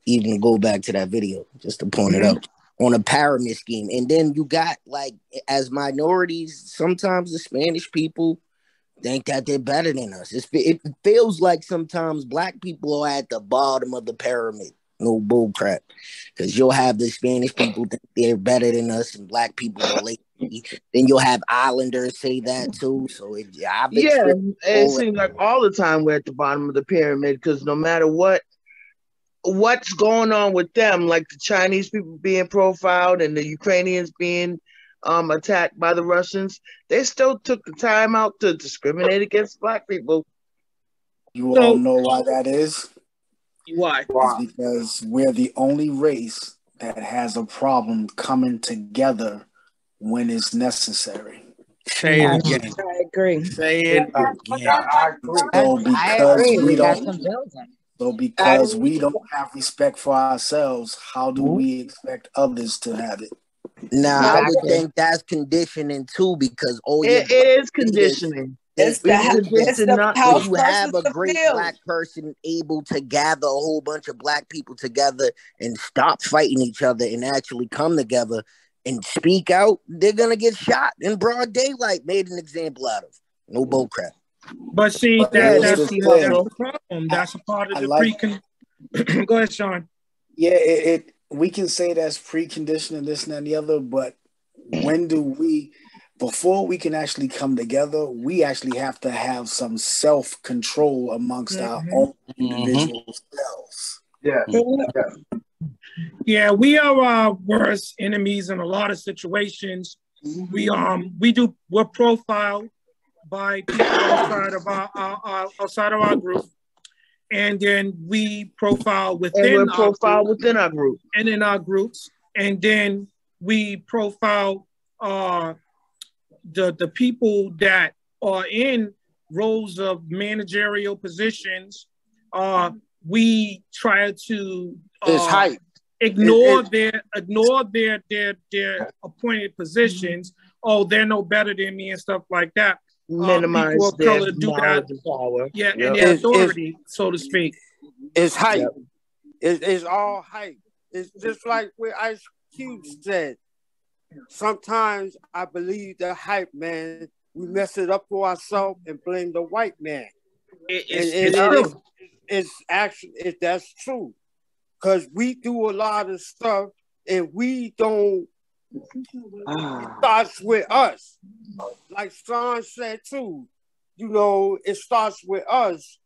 Even go back to that video just to point it out on a pyramid scheme. And then you got, like, as minorities, sometimes the Spanish people think that they're better than us. It feels like sometimes black people are at the bottom of the pyramid. No bull crap. Because you'll have the Spanish people think they're better than us and black people are lazy. Then you'll have islanders say that too. So it seems like all the time we're at the bottom of the pyramid, because no matter what's going on with them, like the Chinese people being profiled and the Ukrainians being attacked by the Russians, they still took the time out to discriminate against black people. You all know why that is? Why? It's because we're the only race that has a problem coming together when it's necessary. Say it again. I agree. Say it again. I agree. So because we don't have respect for ourselves, how do we expect others to have it? Now, I would think that's conditioning too, because it is conditioning. If you have a great black person able to gather a whole bunch of black people together and stop fighting each other and actually come together and speak out, they're gonna get shot in broad daylight, made an example out of. No bullcrap. But see, that's the problem. That's a part of the Go ahead, Sean. Yeah, we can say that's preconditioning this and the other, but when do we? Before we can actually come together, we actually have to have some self-control amongst our own individual selves. Yeah, we are our worst enemies in a lot of situations. We're profiled by people outside of our group, and then we profile within within our group, and in our groups, and then we profile the people that are in roles of managerial positions. We try to ignore their appointed positions. Oh, they're no better than me and stuff like that. Minimize people of their color do that. Power. Yeah, and their authority, so to speak. It's hype. It's all hype. It's just like what Ice Cube said. Sometimes I believe the hype, man. We mess it up for ourselves and blame the white man. It's actually that's true, because we do a lot of stuff and we don't. It starts with us, like Sean said too. You know, it starts with us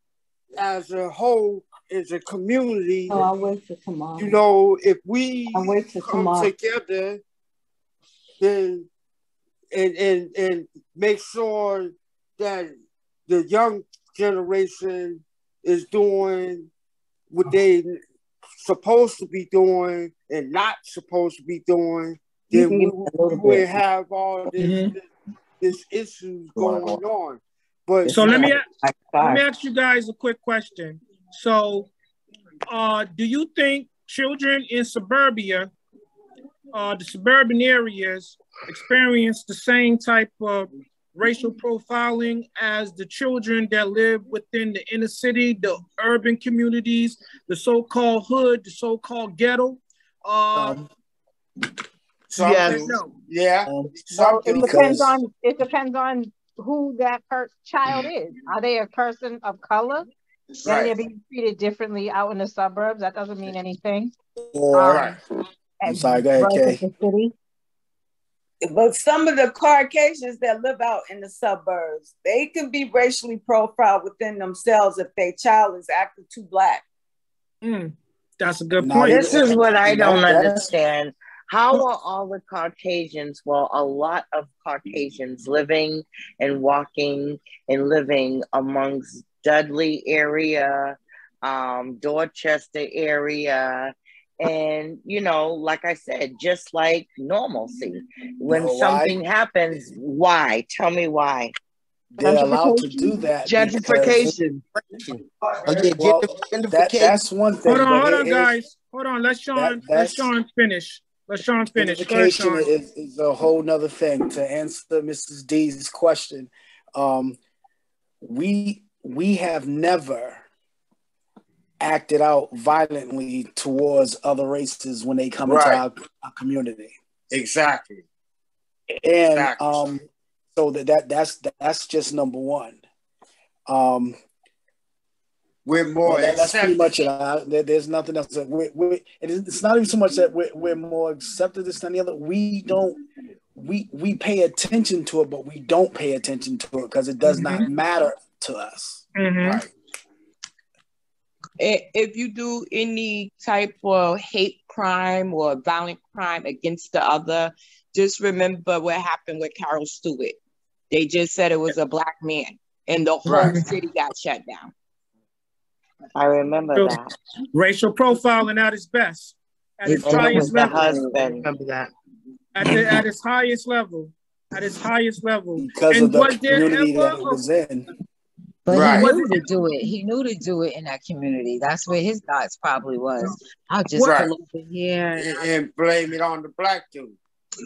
as a whole, as a community. Oh, I'll wait for tomorrow. You know, if we come together, then and make sure that the young generation is doing what they supposed to be doing and not supposed to be doing, then we would have all this issues going on. But so let me ask you guys a quick question. So, do you think children in suburbia, the suburban areas, experience the same type of racial profiling as the children that live within the inner city, the urban communities, the so-called hood, the so-called ghetto? Yes. Yeah. Well, it depends on who that child is. Are they a person of color? Then they're being treated differently out in the suburbs. That doesn't mean anything. I'm sorry, go ahead, Kay. The city. But some of the Caucasians that live out in the suburbs, they can be racially profiled within themselves if their child is acting too black. That's a good point. This is what I don't understand. How are all the Caucasians, well, a lot of Caucasians living and walking and living amongst Dudley area, Dorchester area, and, you know, like I said, just like normalcy. When something happens, why? Tell me why. They're allowed to do that. Gentrification. That's one thing. Hold on, guys. Hold on. Let Sean finish. Gentrification is a whole nother thing. To answer Mrs. D's question, we have never acted out violently towards other races when they come into our community. Exactly. And so that's just number one. We're more. That's pretty much it. There's nothing else. It's not even so much that we're more accepted than the other. We pay attention to it, but we don't pay attention to it because it does not matter to us. Right. If you do any type of hate crime or violent crime against the other, just remember what happened with Carol Stewart. They just said it was a black man, and the whole city got shut down. I remember that. Racial profiling at its best, at its highest level. Remember that. At its highest level. Because of the community that it was in. But he knew to do it. He knew to do it in that community. That's where his thoughts probably was. I'll just pull over here and blame it on the black dude.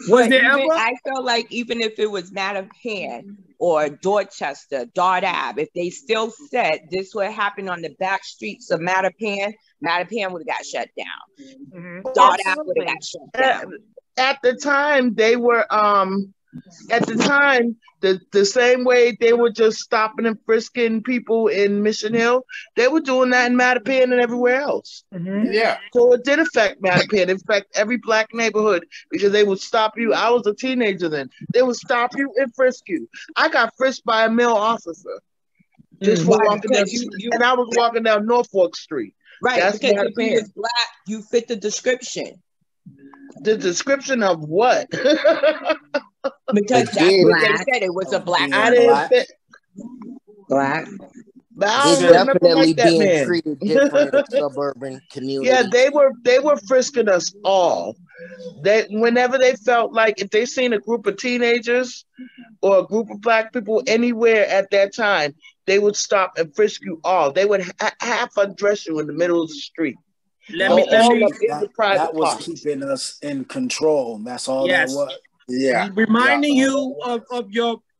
I feel like even if it was Mattapan or Dorchester, Dart Ave, if they still said this would happen on the back streets of Mattapan would have got shut down. Dart Ave would have got shut down. At the time, they were the same way they were just stopping and frisking people in Mission Hill, they were doing that in Mattapan and everywhere else. Yeah. So it did affect Mattapan. It affected every black neighborhood because they would stop you. I was a teenager then. They would stop you and frisk you. I got frisked by a male officer just for walking down, and I was walking down Norfolk Street. Right, that's because if you was black, you fit the description. The description of what? Because that's what they said. It was a black. I didn't fit. Black. Bowles They're was nothing definitely like that, being man. treated different in suburban Yeah, communities. they were frisking us all. They whenever they felt like if they seen a group of teenagers or a group of black people anywhere at that time, they would stop and frisk you all. They would half undress you in the middle of the street. Let Go me all up in the that private was parts. keeping us in control. That's all that yes, was. Yeah. reminding Yeah. you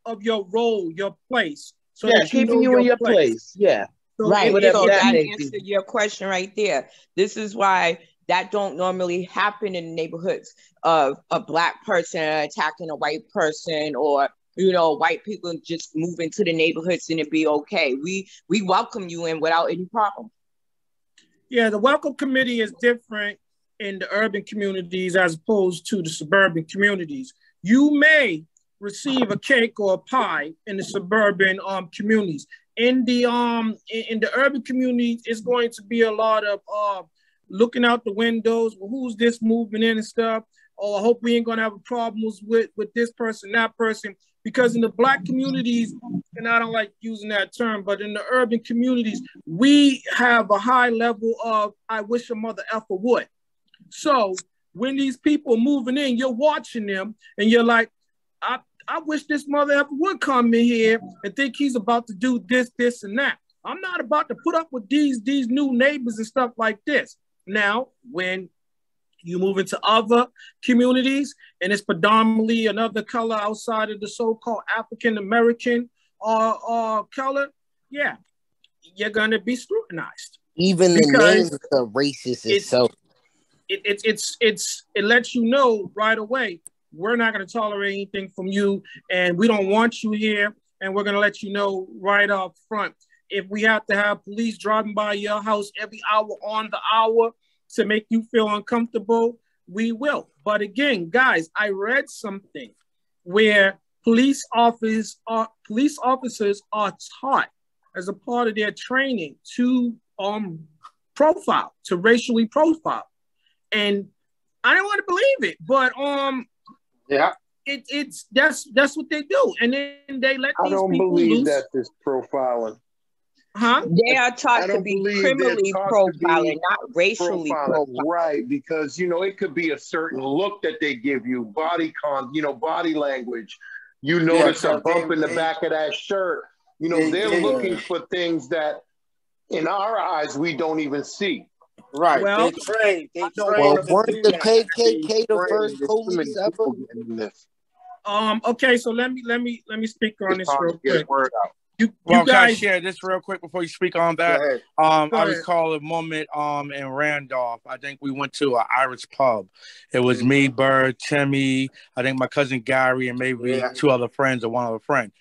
of your role, your place, so Yeah, that you keeping know you in your your place. place. Yeah. So Right. Whatever So that that may answered be. your question right there. This is why that don't normally happen in neighborhoods of a black person attacking a white person, or white people just move into the neighborhoods and it be okay. We welcome you in without any problem. Yeah, the welcome committee is different in the urban communities as opposed to the suburban communities. You may receive a cake or a pie in the suburban communities. In the urban communities, it's going to be a lot of looking out the windows. Well, who's this moving in and stuff? Oh, I hope we ain't gonna have problems with this person, that person. Because in the black communities, and I don't like using that term, but in the urban communities, we have a high level of I wish a mother effer would. So when these people are moving in, you're watching them and you're like, I wish this mother effer would come in here and think he's about to do this, this, and that. I'm not about to put up with these new neighbors and stuff like this. Now, when you move into other communities and it's predominantly another color outside of the so-called African-American color, yeah, you're going to be scrutinized. Even the names are racist itself. It lets you know right away, we're not going to tolerate anything from you and we don't want you here, and we're going to let you know right up front. If we have to have police driving by your house every hour on the hour to make you feel uncomfortable, we will. But again, guys, I read something where police officers are taught as a part of their training to profile, to racially profile. And I don't want to believe it, but yeah, that's what they do. And then they let these people believe loose. that this profiling. Huh? They are taught to be criminally profiling, not racially profiling. Right, because it could be a certain look that they give you, body language. You notice a bump in the back of that shirt. They're looking for things that, in our eyes, we don't even see. Right. Well, they train weren't to the KKK the first police ever? Okay, so let me speak on this real quick. You Can I guys share this real quick before you speak on that? I recall a moment in Randolph. I think we went to an Irish pub. It was me, Bird, Timmy, I think my cousin Gary, and maybe two other friends or one other friend.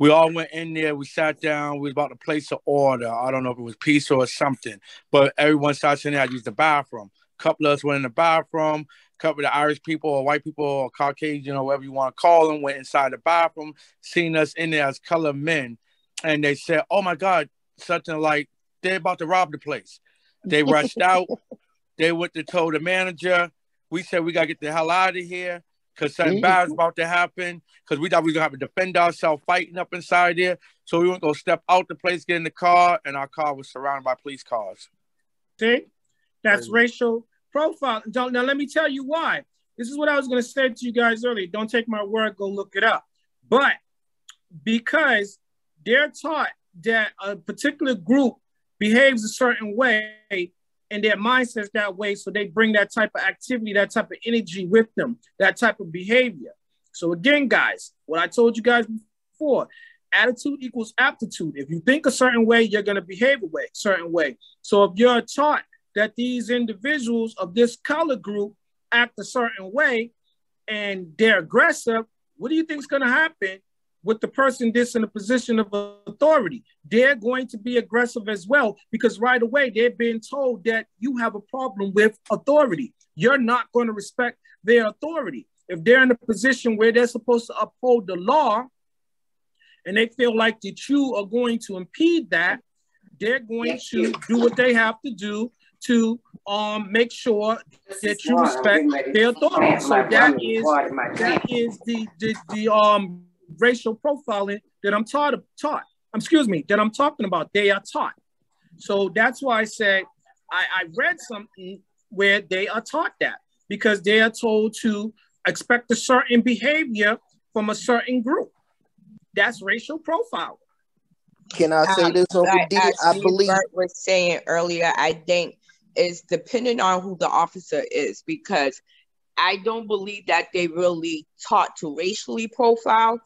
We all went in there. We sat down. We was about to place an order. I don't know if it was pizza or something, but everyone started in there. I used the bathroom. A couple of us went in the bathroom. A couple of the Irish people or white people or Caucasian or whatever you want to call them went inside the bathroom, seen us in there as colored men. And they said, oh, my God, something like they're about to rob the place. They rushed out. They went to tell the manager. We said, we got to get the hell out of here because something bad is about to happen, because we thought we were going to have to defend ourselves fighting up inside there. So we went to go step out the place, get in the car, and our car was surrounded by police cars. See? That's racial profile. Now, let me tell you why. This is what I was going to say to you guys earlier. Don't take my word. Go look it up. But because they're taught that a particular group behaves a certain way and their mindset's that way, so they bring that type of activity, that type of energy with them, that type of behavior. So again, guys, what I told you guys before, attitude equals aptitude. If you think a certain way, you're going to behave a certain way. So if you're taught that these individuals of this color group act a certain way and they're aggressive, what do you think is going to happen with the person that's in a position of authority? They're going to be aggressive as well, because right away they're being told that you have a problem with authority. You're not going to respect their authority. If they're in a position where they're supposed to uphold the law and they feel like that you are going to impede that, they're going to do what they have to do to make sure that you respect their authority. So that is the racial profiling that I'm taught. that I'm talking about, they are taught. So that's why I said I read something where they are taught that, because they are told to expect a certain behavior from a certain group. That's racial profiling. Can I say this, Uncle D? I believe Bert was saying earlier, I think it's depending on who the officer is, because I don't believe that they really taught to racially profile.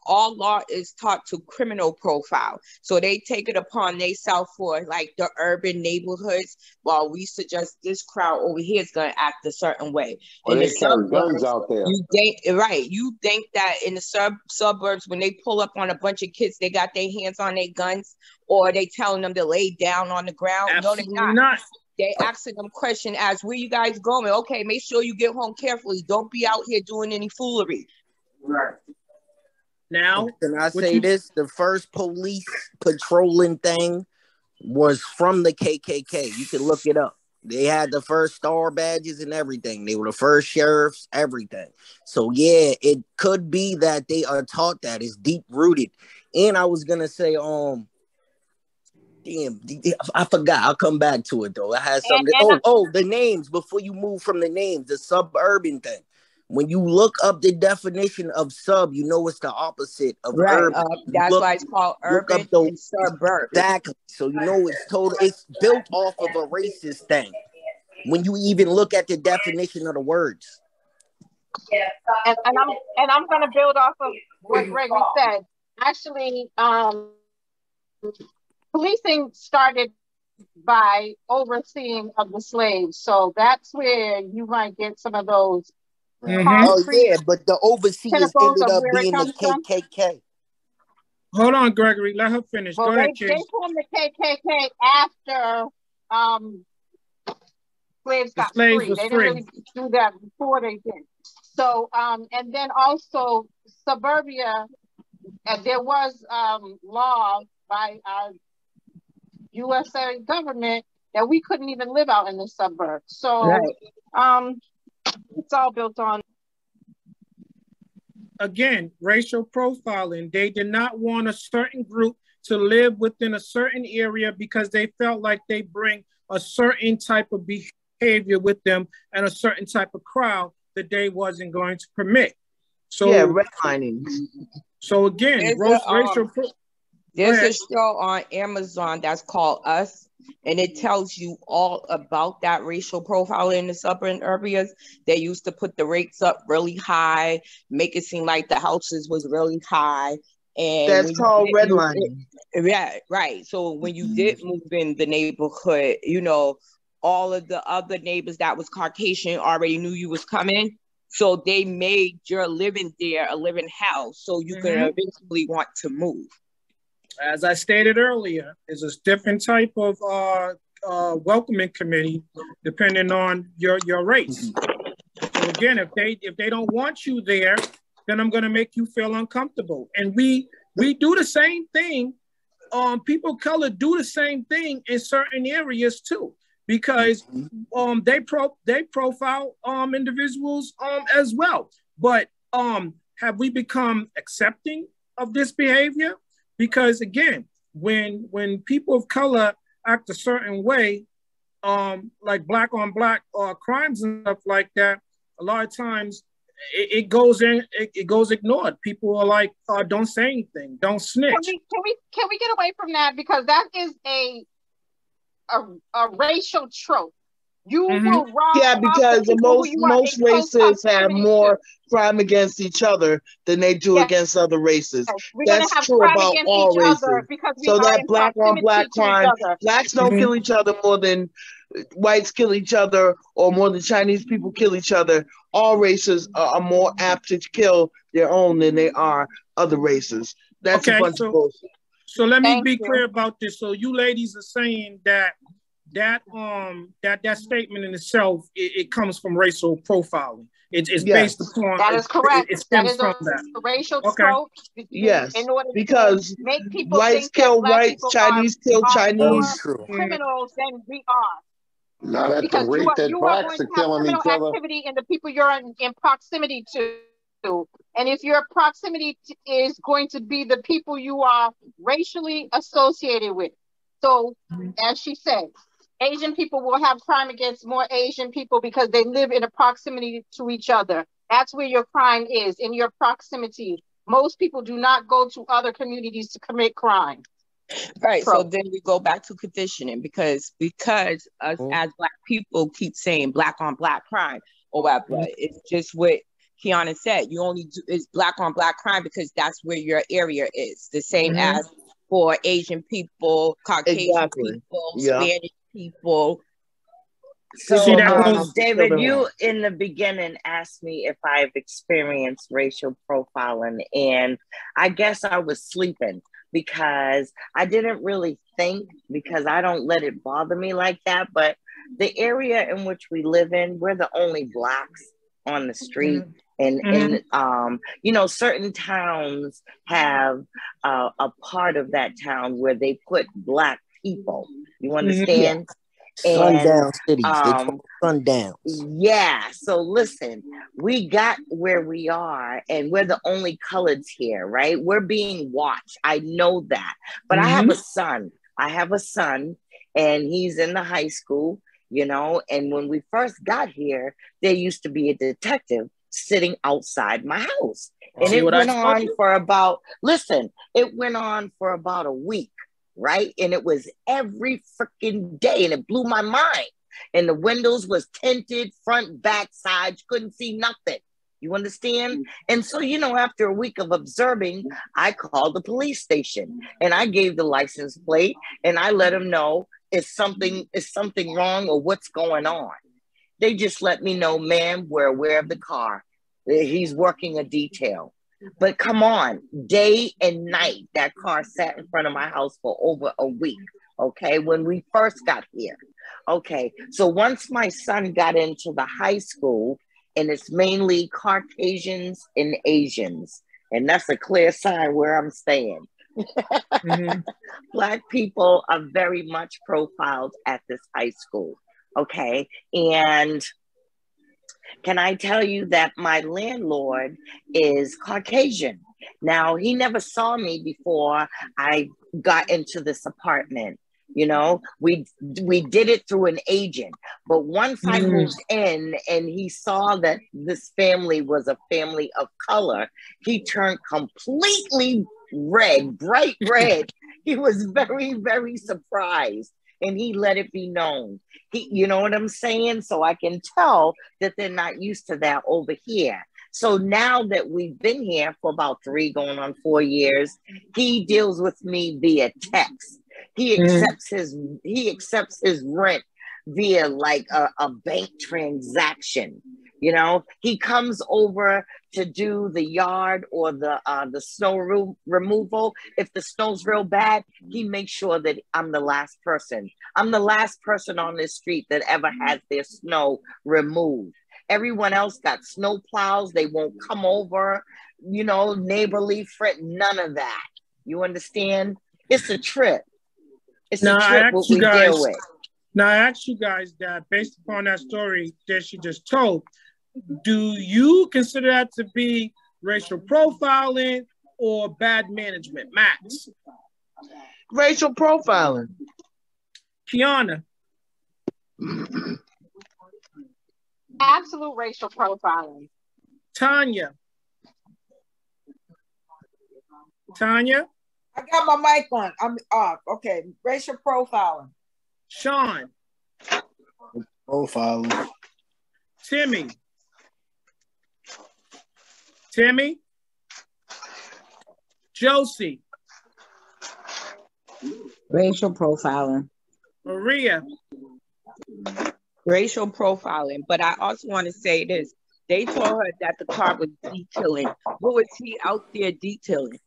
All law is taught to criminal profile. So they take it upon themselves for like the urban neighborhoods, while we suggest this crowd over here is going to act a certain way. Well, they carry guns out there. You think that in the suburbs, when they pull up on a bunch of kids, they got their hands on their guns, or they telling them to lay down on the ground? Absolutely no, they're not. They asking them question as, where you guys going? Okay, make sure you get home carefully. Don't be out here doing any foolery. Right. Now, can I say this? The first police patrolling thing was from the KKK. You can look it up. They had the first star badges and everything. They were the first sheriffs, everything. So yeah, it could be that they are taught that. It's deep rooted. And I was gonna say, damn, I forgot. I'll come back to it though. I had something. The names, before you move from the names, the suburban thing. When you look up the definition of sub, you know it's the opposite of urban. That's why it's called urban and suburban. Exactly. So you know it's built off of a racist thing. When you even look at the definition of the words. Yeah, and I'm going to build off of what Gregory said. Actually, policing started by overseeing of the slaves, so that's where you might get some of those. Oh yeah, but the overseers ended up being the KKK. Hold on, Gregory. Let her finish. Well, Go ahead, they formed the KKK after slaves got free. They didn't really do that before they did. So, and then also suburbia, there was law by our USA government that we couldn't even live out in the suburbs. So, it's all built on. Again, racial profiling. They did not want a certain group to live within a certain area because they felt like they bring a certain type of behavior with them and a certain type of crowd that they wasn't going to permit. So yeah, redlining. So again, there's a show on Amazon that's called Us, and it tells you all about that racial profile in the suburban areas. They used to put the rates up really high, make it seem like the houses was really high. And that's called redlining. Yeah, right. So when you did move in the neighborhood, you know, all of the other neighbors that was Caucasian already knew you was coming. So they made your living there a living house, so you could eventually want to move. As I stated earlier, is a different type of welcoming committee depending on your race. So again, if they don't want you there, then I'm going to make you feel uncomfortable. And we do the same thing. People of color do the same thing in certain areas too, because they profile individuals as well. But have we become accepting of this behavior? Because again, when people of color act a certain way, like black on black crimes and stuff like that, a lot of times it goes ignored. People are like, don't say anything, don't snitch. Can we get away from that? Because that is a racial trope. You will rob. Yeah, because most races have more crime against each other than they do against other races. That's true about all races. So that black on black crime, blacks don't kill each other more than whites kill each other, or more than Chinese people kill each other. All races are more apt to kill their own than they are other races. That's a bunch of bullshit. So let me be clear about this. So you ladies are saying that statement in itself, it comes from racial profiling. It's based upon that is correct. It stems from that. Racial trope. Yes, in order because to make people whites think kill that whites, Chinese kill Chinese. Criminals than we are. Not at the rate that blacks are killing each other. Activity in the people you're in proximity to. to. And if your proximity is going to be the people you are racially associated with. So, as she said, Asian people will have crime against more Asian people because they live in a proximity to each other. That's where your crime is, in your proximity. Most people do not go to other communities to commit crime. Right. So then we go back to conditioning because us as Black people keep saying Black on Black crime or whatever. It's just what Kiana said. You only do is Black on Black crime because that's where your area is. The same as for Asian people, Caucasian people, Spanish people. So, David, you in the beginning asked me if I've experienced racial profiling, and I guess I was sleeping because I didn't really think, because I don't let it bother me like that. But the area in which we live in, we're the only Blacks on the street. And you know, certain towns have a part of that town where they put Black people. You understand? Sundown cities. They call sundowns. Yeah. So listen, we got where we are, and we're the only coloreds here, right? We're being watched. I know that. But I have a son. And he's in the high school, you know. And when we first got here, there used to be a detective sitting outside my house. And it went on for about a week. Right? And it was every freaking day, and it blew my mind. And the windows was tinted, front, back, sides, couldn't see nothing. You understand? And so, you know, after a week of observing, I called the police station and I gave the license plate and I let them know is something wrong or what's going on. They just let me know, ma'am, we're aware of the car. He's working a detail. But come on, day and night, that car sat in front of my house for over a week, okay, when we first got here. Okay, so once my son got into the high school, and it's mainly Caucasians and Asians, and that's a clear sign where I'm staying. Black people are very much profiled at this high school, okay? And can I tell you that my landlord is Caucasian? Now, he never saw me before I got into this apartment. You know, we did it through an agent. But once I moved in and he saw that this family was a family of color, he turned completely red, bright red. He was very, very surprised. And he let it be known. You know what I'm saying? So I can tell that they're not used to that over here. So now that we've been here for about 3 going on 4 years, he deals with me via text. He accepts his rent via like a bank transaction. You know, he comes over to do the yard or the snow removal. If the snow's real bad, he makes sure that I'm the last person. I'm the last person on this street that ever has their snow removed. Everyone else got snow plows. They won't come over, you know, neighborly friend, none of that. You understand? It's a trip. It's a trip what we deal with. Now, I ask you guys that based upon that story that she just told, do you consider that to be racial profiling or bad management? Max? Racial profiling. Kiana? Absolute racial profiling. Tanya? I got my mic on. I'm off. Okay. Racial profiling. Sean? Profiling. Timmy? Josie? Racial profiling. Maria? Racial profiling. But I also want to say this. They told her that the car was detailing. What was he out there detailing?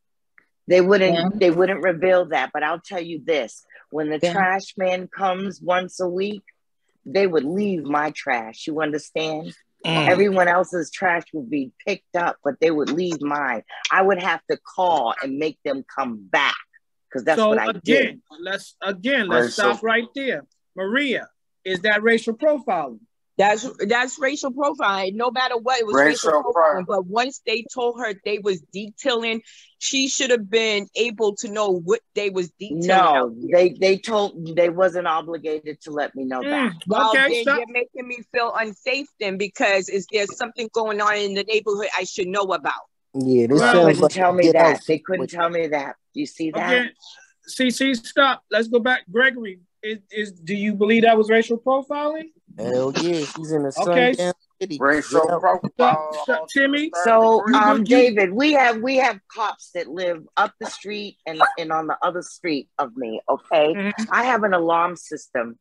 They wouldn't reveal that, but I'll tell you this. When the trash man comes once a week, they would leave my trash. You understand? Everyone else's trash would be picked up, but they would leave mine. I would have to call and make them come back because that's what I did. Let's stop right there. Maria, is that racial profiling? That's racial profiling. No matter what, it was racial profiling. But once they told her they was detailing, she should have been able to know what they was detailing. No, they wasn't obligated to let me know that. Well, okay, then you're making me feel unsafe then, because is there something going on in the neighborhood I should know about? Yeah, they couldn't tell me that. They couldn't tell me that. You see that? Okay. See, stop. Let's go back. Gregory, do you believe that was racial profiling? Hell yeah, she's in the okay. Sundown City. Racial profile. Stop, Timmy. So, David, we have cops that live up the street and on the other street of me. Okay, I have an alarm system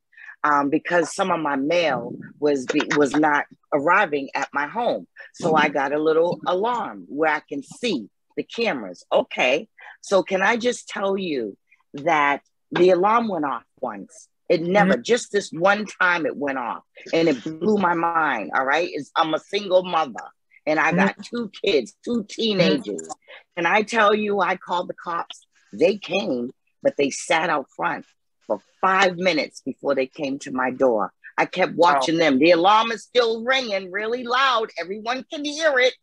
because some of my mail was not arriving at my home. So I got a little alarm where I can see the cameras. Okay, so can I just tell you that the alarm went off once? It never, just this one time it went off, and it blew my mind. All right, I'm a single mother and I got 2 kids, 2 teenagers. Can I tell you, I called the cops. They came, but they sat out front for 5 minutes before they came to my door. I kept watching them. The alarm is still ringing really loud. Everyone can hear it,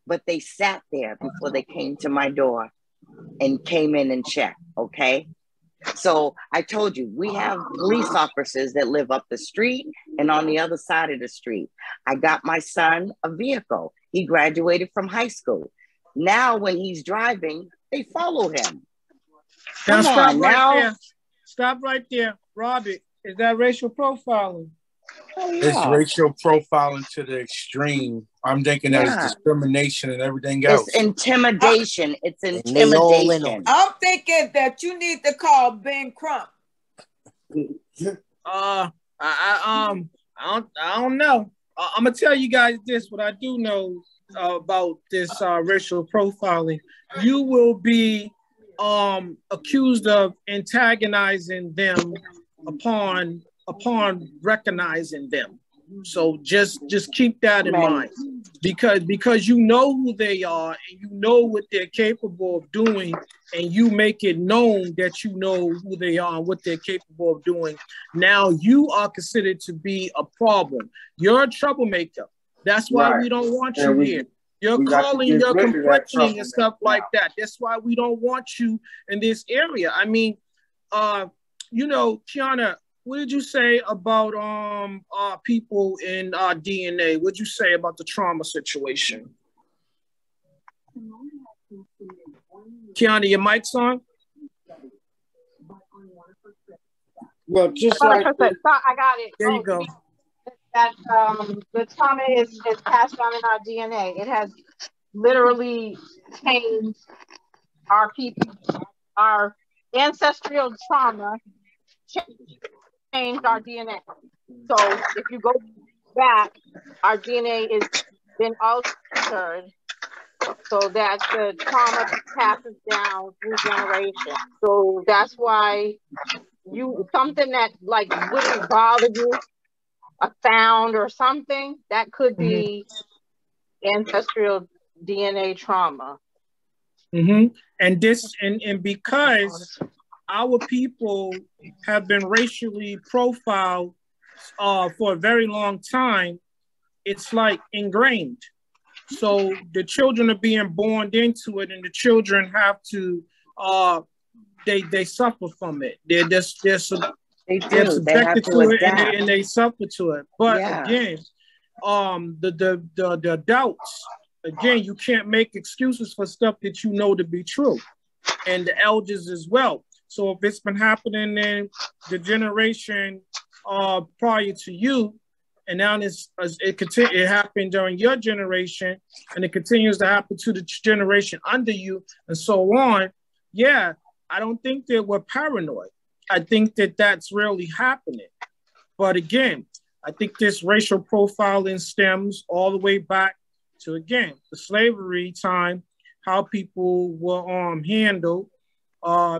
but they sat there before they came to my door and came in and checked. Okay. So I told you, we have police officers that live up the street and on the other side of the street. I got my son a vehicle. He graduated from high school. Now when he's driving, they follow him. Now stop right there. Robert, is that racial profiling? Oh, yeah. It's racial profiling to the extreme. I'm thinking that it's discrimination and everything else. It's intimidation. It's intimidation. I'm thinking that you need to call Ben Crump. I don't know. I'm gonna tell you guys this. What I do know about this racial profiling, you will be accused of antagonizing them upon recognizing them. So just keep that in mind, because you know who they are and you know what they're capable of doing, and you make it known that you know who they are and what they're capable of doing. Now you are considered to be a problem. You're a troublemaker. That's why we don't want you here. You're calling, you're complaining and stuff like that. That's why we don't want you in this area. I mean, Kiana, what did you say about people in DNA? What did you say about the trauma situation? Kiana, your mic's on? Well, just like I got it. There you go. That the trauma is passed down in our DNA. It has literally changed our people, our ancestral trauma changed our DNA. So if you go back, our DNA is been altered so that the trauma passes down through generations. So that's why something that like wouldn't bother you, a sound or something, that could be ancestral DNA trauma. And because our people have been racially profiled for a very long time, it's like ingrained. So the children are being born into it, and the children have to they suffer from it. They're subjected to it, and they suffer to it. But again, the adults, again, you can't make excuses for stuff that you know to be true, and the elders as well. So if it's been happening in the generation prior to you, and now it happened during your generation, and it continues to happen to the generation under you, and so on. Yeah, I don't think that we're paranoid. I think that that's really happening. But again, I think this racial profiling stems all the way back to, again, the slavery time, how people were handled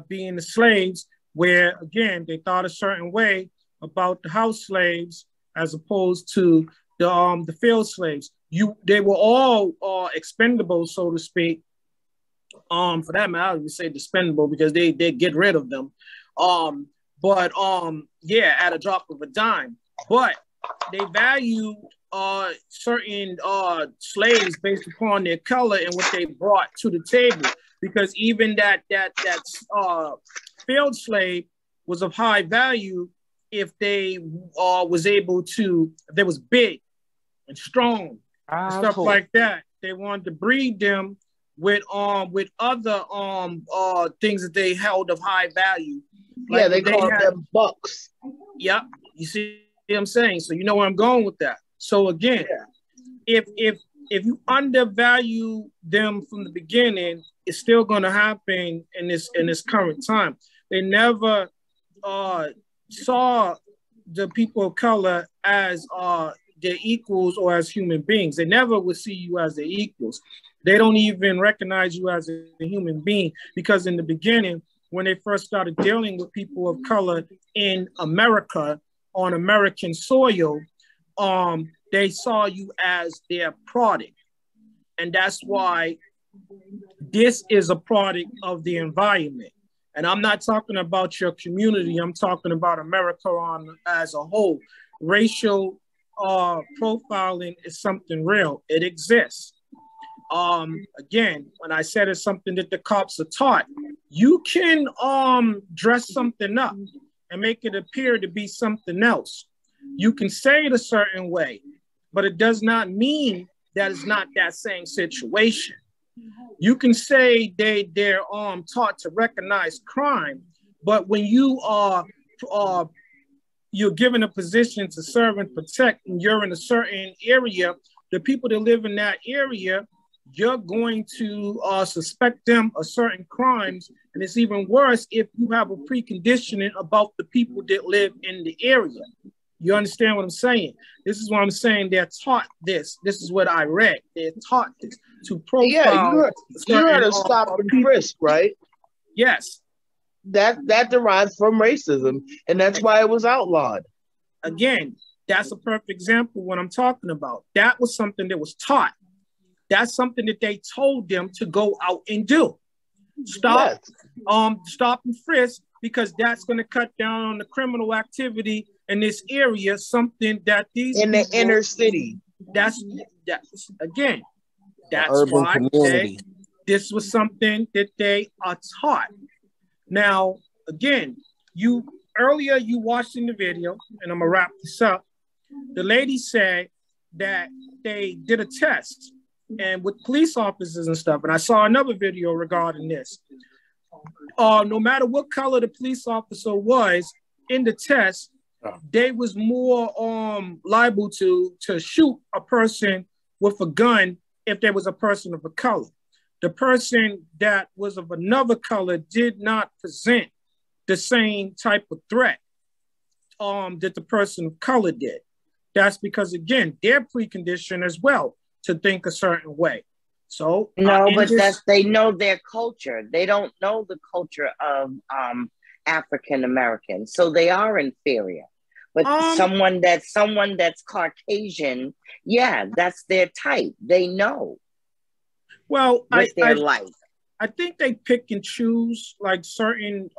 being the slaves, where, again, they thought a certain way about the house slaves as opposed to the field slaves. They were all expendable, so to speak. For that matter, I would say expendable because they get rid of them. Yeah, at a drop of a dime. But they value certain slaves based upon their color and what they brought to the table. Because even that failed slave was of high value if they was able to, if they was big and strong and stuff like that. They wanted to breed them with other things that they held of high value. Like they call them bucks. Yep. You see what I'm saying? So you know where I'm going with that. So again, if you undervalue them from the beginning, it's still going to happen in this current time. They never saw the people of color as their equals or as human beings. They never would see you as their equals. They don't even recognize you as a human being, because in the beginning, when they first started dealing with people of color in America, on American soil, they saw you as their product. And that's why this is a product of the environment. And I'm not talking about your community. I'm talking about America as a whole. Racial profiling is something real. It exists. Again, when I said it's something that the cops are taught, you can dress something up and make it appear to be something else. You can say it a certain way, but it does not mean that it's not that same situation. You can say they're taught to recognize crime, but when you are you're given a position to serve and protect, and you're in a certain area, the people that live in that area, you're going to suspect them of certain crimes. And it's even worse if you have a preconditioning about the people that live in the area. You understand what I'm saying? This is what I'm saying. They're taught this. This is what I read. They're taught this to profile. Yeah, you heard of stop and frisk, right? Yes. That derives from racism, and that's why it was outlawed. Again, that's a perfect example of what I'm talking about. That was something that was taught. That's something that they told them to go out and do. Stop and frisk, because that's going to cut down on the criminal activity in this area. Something that these in the inner city. That's again. That's urban why this was something that they are taught. Now, again, you watched in the video, and I'm gonna wrap this up. The lady said that they did a test, and with police officers and stuff. And I saw another video regarding this. No matter what color the police officer was in the test, they was more liable to shoot a person with a gun if there was a person of a color. The person that was of another color did not present the same type of threat that the person of color did. That's because, again, they're preconditioned as well to think a certain way. So no, but they know their culture. They don't know the culture of African Americans, so they are inferior. But someone that's Caucasian, yeah, that's their type. They know. Well, their life. I think they pick and choose, like certain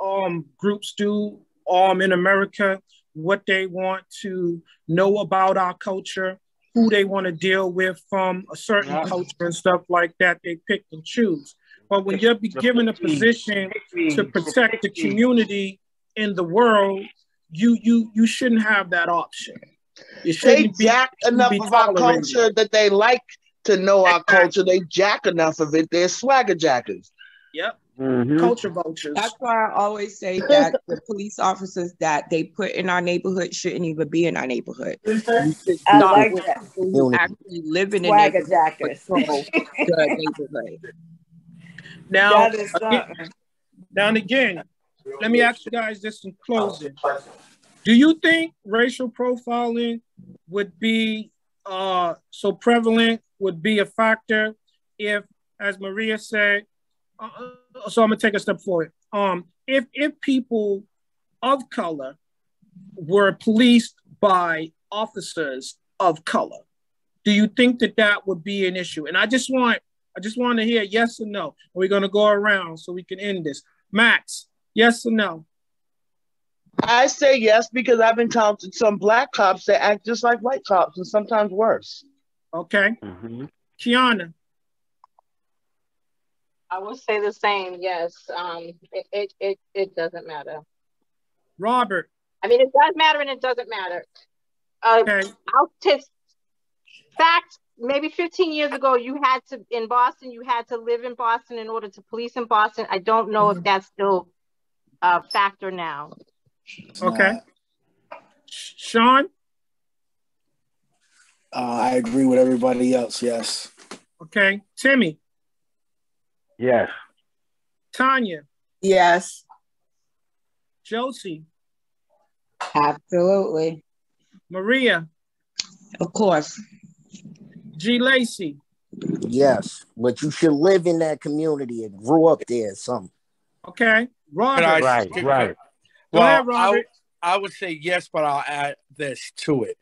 groups do in America, what they want to know about our culture, who they want to deal with from a certain culture and stuff like that. They pick and choose. But when you're given a position to protect the community in the world, you shouldn't have that option. They jack enough of our culture that they like to know our culture. They jack enough of it. They're swagger jackers. Yep. Mm-hmm. Culture vultures. That's why I always say that the police officers that they put in our neighborhood shouldn't even be in our neighborhood. I like that. Who actually live in the swagger jackers. The neighborhood. Now, now and again, let me ask you guys this in closing. Do you think racial profiling would be so prevalent, would be a factor if, as Maria said, so I'm gonna take a step forward. If people of color were policed by officers of color, do you think that would be an issue? And I just want to hear yes or no. We're gonna go around so we can end this. Max, yes or no? I say yes because I've encountered some black cops that act just like white cops and sometimes worse. Okay. Kiana. I will say the same. Yes. It doesn't matter. Robert. I mean, it does matter and it doesn't matter. Okay. I'll take fact. Maybe 15 years ago, you had to live in Boston in order to police in Boston. I don't know if that's still a factor now. Okay. Sean? I agree with everybody else, yes. Okay. Timmy? Yes. Tanya? Yes. Josie? Absolutely. Maria? Of course. G. Lacey? Yes, but you should live in that community and grew up there or something. Okay. Robert? Right. Go ahead, Robert. I would say yes, but I'll add this to it.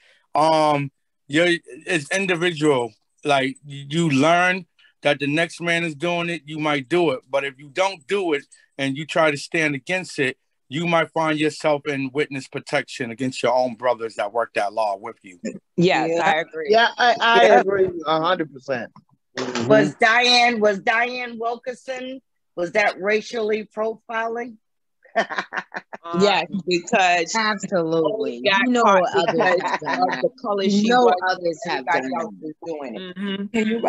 It's individual. Like, you learn that the next man is doing it, you might do it. But if you don't do it and you try to stand against it, you might find yourself in witness protection against your own brothers that work that law with you. Yes, I agree. Yeah, I agree 100%. Was Diane Wilkerson, was that racially profiling? Yes, because absolutely. You know what others have done. The color You she know was, others have everybody done. else is doing it. Can you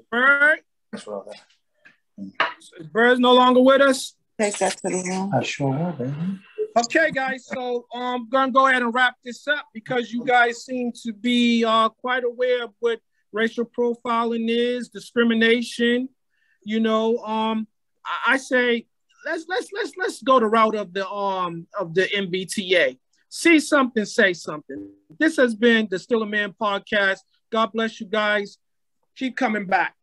Bird? Bird's no longer with us. Take that to the room. I sure will, baby. Okay, guys. So I'm gonna go ahead and wrap this up because you guys seem to be quite aware of what racial profiling is, discrimination. You know, I say let's go the route of the MBTA. See something, say something. This has been the Still a Man podcast. God bless you guys. Keep coming back.